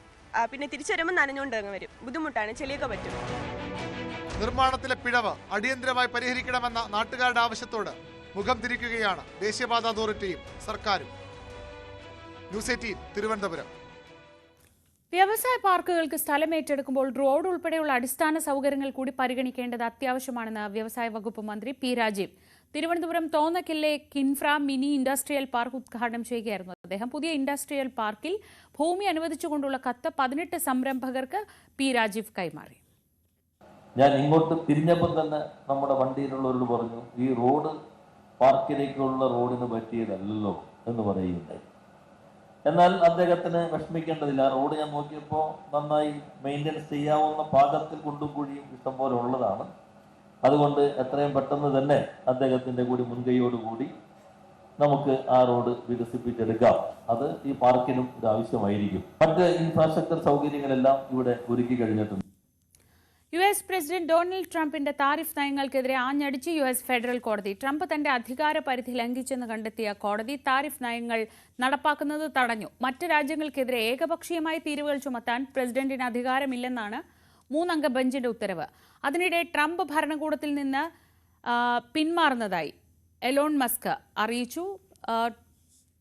പിന്നെ തിരിച്ചു വരുമ്പോൾ നനഞ്ഞുകൊണ്ട് അങ്ങ് വരും. ബുദ്ധിമുട്ടാണ്, ചെളിയൊക്കെ പറ്റും. നിർമ്മാണത്തിലെ പിഴവ് അടിയന്തരമായി പരിഹരിക്കണമെന്ന നാട്ടുകാരുടെ ആവശ്യത്തോട് മുഖം തിരിക്കുകയാണ് ദേശീയപാത അതോറിറ്റിയും സർക്കാരും. ന്യൂസ് 18 തിരുവനന്തപുരം. വ്യവസായ പാർക്കുകൾക്ക് സ്ഥലം ഏറ്റെടുക്കുമ്പോൾ റോഡ് ഉൾപ്പെടെയുള്ള അടിസ്ഥാന സൗകര്യങ്ങൾ കൂടി പരിഗണിക്കേണ്ടത് അത്യാവശ്യമാണെന്ന് വ്യവസായ വകുപ്പ് മന്ത്രി പി രാജീവ് തിരുവനന്തപുരം തോന്നക്കലിലെ കിൻഫ്ര മിനി ഇൻഡസ്ട്രിയൽ പാർക്ക് ഉദ്ഘാടനം ചെയ്യുകയായിരുന്നു അദ്ദേഹം. പുതിയ ഇൻഡസ്ട്രിയൽ പാർക്കിൽ ഭൂമി അനുവദിച്ചുകൊണ്ടുള്ള കത്ത് 18 സംരംഭകർക്ക് പി രാജീവ് കൈമാറി. ഞാൻ ഇങ്ങോട്ട് തിരിഞ്ഞപ്പോൾ തന്നെ നമ്മുടെ വണ്ടിയിലുള്ളവരോട് പറഞ്ഞു, ഈ റോഡ് പാർക്കിലേക്കുള്ള റോഡിന് പറ്റിയതല്ലോ എന്ന് പറയുന്നുണ്ടായി. എന്നാൽ അദ്ദേഹത്തിന് വിഷമിക്കേണ്ടതില്ല. റോഡ് ഞാൻ നോക്കിയപ്പോൾ നന്നായി മെയിൻ്റെനൻസ് ചെയ്യാവുന്ന പാകത്തിൽ കുണ്ടും കുഴിയും ഇഷ്ടംപോലെ ഉള്ളതാണ്. അതുകൊണ്ട് എത്രയും പെട്ടെന്ന് തന്നെ അദ്ദേഹത്തിൻ്റെ കൂടി മുൻകൈയോടുകൂടി നമുക്ക് ആ റോഡ് വികസിപ്പിച്ചെടുക്കാം. അത് ഈ പാർക്കിനും ഇത് ആവശ്യമായിരിക്കും. മറ്റ് ഇൻഫ്രാസ്ട്രക്ചർ സൗകര്യങ്ങളെല്ലാം ഇവിടെ ഒരുക്കി കഴിഞ്ഞിട്ടുണ്ട്. US പ്രസിഡന്റ് ഡൊണാൾഡ് ട്രംപിന്റെ താരിഫ് നയങ്ങൾക്കെതിരെ ആഞ്ഞടിച്ച് US ഫെഡറൽ കോടതി. ട്രംപ് തന്റെ അധികാര പരിധി ലംഘിച്ചെന്ന് കണ്ടെത്തിയ കോടതി താരിഫ് നയങ്ങൾ നടപ്പാക്കുന്നത് തടഞ്ഞു. മറ്റ് രാജ്യങ്ങൾക്കെതിരെ ഏകപക്ഷീയമായി തീരുവകൾ ചുമത്താൻ പ്രസിഡന്റിന് അധികാരമില്ലെന്നാണ് 3-അംഗ ബെഞ്ചിന്റെ ഉത്തരവ്. അതിനിടെ ട്രംപ് ഭരണകൂടത്തിൽ നിന്ന് പിന്മാറുന്നതായി എലോൺ മസ്ക് അറിയിച്ചു.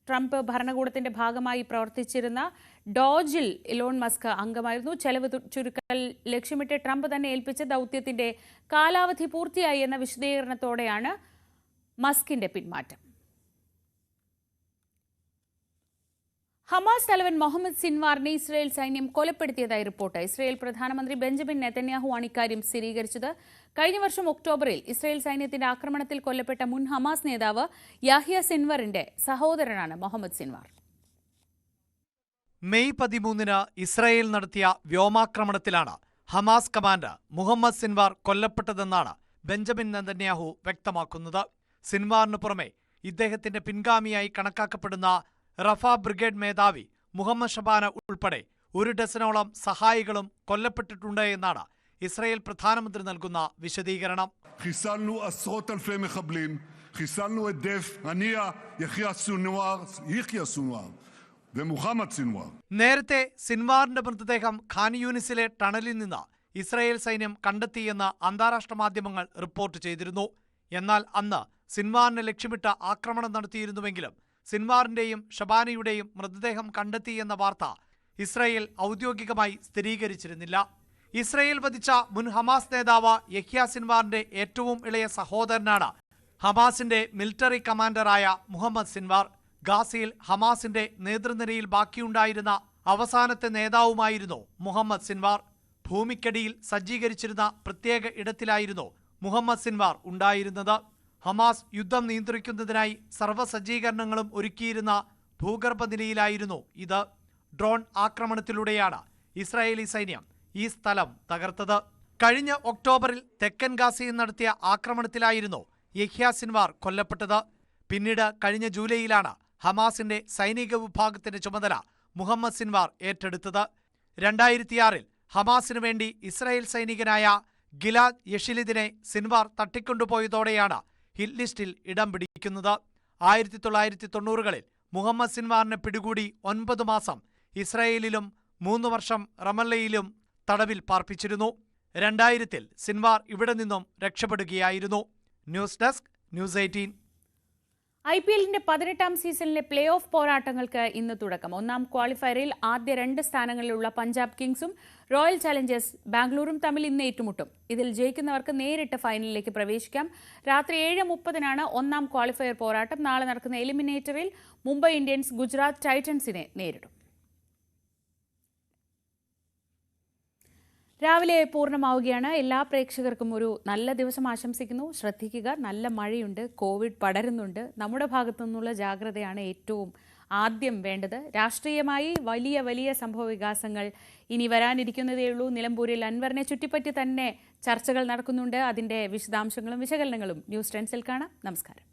ട്രംപ് ഭരണകൂടത്തിന്റെ ഭാഗമായി പ്രവർത്തിച്ചിരുന്ന ഡോജിൽ ഇലോൺ മസ്ക് അംഗമായിരുന്നു. ചെലവ് ചുരുക്കൽ ലക്ഷ്യമിട്ട് ട്രംപ് തന്നെ ഏൽപ്പിച്ച ദൗത്യത്തിന്റെ കാലാവധി പൂർത്തിയായി എന്ന വിശദീകരണത്തോടെയാണ് മസ്കിന്റെ പിന്മാറ്റം. ഹമാസ് തലവൻ മുഹമ്മദ് സിൻവാറിനെ ഇസ്രയേൽ സൈന്യം കൊലപ്പെടുത്തിയതായി റിപ്പോർട്ട്. ഇസ്രയേൽ പ്രധാനമന്ത്രി ബെഞ്ചമിൻ നെതന്യാഹു ആണ് ഇക്കാര്യം സ്ഥിരീകരിച്ചത്. കഴിഞ്ഞ വർഷം ഒക്ടോബറിൽ ഇസ്രയേൽ സൈന്യത്തിന്റെ ആക്രമണത്തിൽ കൊല്ലപ്പെട്ട മുൻ ഹമാസ് നേതാവ് യാഹ്യ സിൻവറിന്റെ സഹോദരനാണ് മുഹമ്മദ് സിൻവാർ. മെയ് 13 ഇസ്രായേൽ നടത്തിയ വ്യോമാക്രമണത്തിലാണ് ഹമാസ് കമാൻഡർ മുഹമ്മദ് സിൻവാർ കൊല്ലപ്പെട്ടതെന്നാണ് ബെഞ്ചമിൻ നെതന്യാഹു വ്യക്തമാക്കുന്നത്. സിൻവാറിന് പുറമെ ഇദ്ദേഹത്തിന്റെ പിൻഗാമിയായി കണക്കാക്കപ്പെടുന്ന റഫ ബ്രിഗേഡ് മേധാവി മുഹമ്മദ് ഷബാന ഉൾപ്പെടെ 1 ഡസനോളം സഹായികളും കൊല്ലപ്പെട്ടിട്ടുണ്ട് എന്നാണ് ഇസ്രായേൽ പ്രധാനമന്ത്രി നൽകുന്ന വിശദീകരണം. חיסלנו עשרות אלפי מחבלים, חיסלנו את דף, הנייה, יחיא סנואר ומוחמד סנואר. നേരത്തെ സിൻവാറിന്റെ മൃതദേഹം ഖാൻ യൂനിസിലെ ടണലിൽ നിന്ന് ഇസ്രായേൽ സൈന്യം കണ്ടെത്തിയെന്ന് അന്താരാഷ്ട്ര മാധ്യമങ്ങൾ റിപ്പോർട്ട് ചെയ്തിരുന്നു. എന്നാൽ അന്ന് സിൻവാറിനെ ലക്ഷ്യമിട്ട് ആക്രമണം നടത്തിയിരുന്നുവെങ്കിലും സിൻവാറിന്റെയും ഷബാനയുടെയും മൃതദേഹം കണ്ടെത്തിയെന്ന വാർത്ത ഇസ്രായേൽ ഔദ്യോഗികമായി സ്ഥിരീകരിച്ചിരുന്നില്ല. ഇസ്രായേൽ വധിച്ച മുൻ ഹമാസ് നേതാവ് യഹ്യ സിൻവാറിന്റെ ഏറ്റവും ഇളയ സഹോദരനാണ് ഹമാസിന്റെ മിലിറ്ററി കമാൻഡറായ മുഹമ്മദ് സിൻവാർ. ഗാസയിൽ ഹമാസിന്റെ നേതൃനിരയിൽ ബാക്കിയുണ്ടായിരുന്ന അവസാനത്തെ നേതാവുമായിരുന്നു മുഹമ്മദ് സിൻവാർ. ഭൂമിക്കടിയിൽ സജ്ജീകരിച്ചിരുന്ന പ്രത്യേക ഇടത്തിലായിരുന്നു മുഹമ്മദ് സിൻവാർ ഉണ്ടായിരുന്നത്. ഹമാസ് യുദ്ധം നിയന്ത്രിക്കുന്നതിനായി സർവ്വസജ്ജീകരണങ്ങളും ഒരുക്കിയിരുന്ന ഭൂഗർഭ നിലയിലായിരുന്നു ഇത്. ഡ്രോൺ ആക്രമണത്തിലൂടെയാണ് ഇസ്രായേലി സൈന്യം ഈ സ്ഥലം തകർത്തത്. കഴിഞ്ഞ ഒക്ടോബറിൽ തെക്കൻ ഗാസയിൽ നടത്തിയ ആക്രമണത്തിലായിരുന്നു യഹ്യ സിൻവാർ കൊല്ലപ്പെട്ടത്. പിന്നീട് കഴിഞ്ഞ ജൂലൈയിലാണ് ഹമാസിന്റെ സൈനിക വിഭാഗത്തിന്റെ ചുമതല മുഹമ്മദ് സിൻവാർ ഏറ്റെടുത്തത്. 2006 ഹമാസിനു വേണ്ടി ഇസ്രായേൽ സൈനികനായ ഗിലാദ് യഷിലിദിനെ സിൻവാർ തട്ടിക്കൊണ്ടുപോയതോടെയാണ് ഹിറ്റ് ലിസ്റ്റിൽ ഇടം പിടിക്കുന്നത്. 1990കളിൽ മുഹമ്മദ് സിൻവാറിനെ പിടികൂടി 9 മാസം ഇസ്രായേലിലും 3 വർഷം റമല്ലയിലും തടവിൽ പാർപ്പിച്ചിരുന്നു. 2000-ൽ സിൻവാർ ഇവിടെ നിന്നും രക്ഷപ്പെടുകയായിരുന്നു. News desk, news 18. IPL-ന്റെ 18ാം സീസണിലെ പ്ലേ ഓഫ് പോരാട്ടങ്ങൾക്ക് ഇന്ന് തുടക്കം. 1ാം ക്വാളിഫയറിൽ ആദ്യ 2 സ്ഥാനങ്ങളിലുള്ള പഞ്ചാബ് കിങ്സും റോയൽ ചലഞ്ചേഴ്സ് ബാംഗ്ലൂരും തമ്മിൽ ഇന്ന് ഏറ്റുമുട്ടും. ഇതിൽ ജയിക്കുന്നവർക്ക് നേരിട്ട് ഫൈനലിലേക്ക് പ്രവേശിക്കാം. രാത്രി 7:30-നാണ് 1ാം ക്വാളിഫയർ പോരാട്ടം. നാളെ നടക്കുന്ന എലിമിനേറ്ററിൽ മുംബൈ ഇന്ത്യൻസ് ഗുജറാത്ത് ടൈറ്റൻസിനെ നേരിടും. രാവിലെ പൂർണ്ണമാവുകയാണ്. എല്ലാ പ്രേക്ഷകർക്കും ഒരു നല്ല ദിവസം ആശംസിക്കുന്നു. ശ്രദ്ധിക്കുക, നല്ല മഴയുണ്ട്, കോവിഡ് പടരുന്നുണ്ട്. നമ്മുടെ ഭാഗത്തു നിന്നുള്ള ജാഗ്രതയാണ് ഏറ്റവും ആദ്യം വേണ്ടത്. രാഷ്ട്രീയമായി വലിയ വലിയ സംഭവ വികാസങ്ങൾ ഇനി വരാനിരിക്കുന്നതേയുള്ളൂ. നിലമ്പൂരിൽ അൻവറിനെ ചുറ്റിപ്പറ്റി തന്നെ ചർച്ചകൾ നടക്കുന്നുണ്ട്. അതിൻ്റെ വിശദാംശങ്ങളും വിശകലനങ്ങളും ന്യൂസ് 10-ൽ കാണാം. നമസ്കാരം.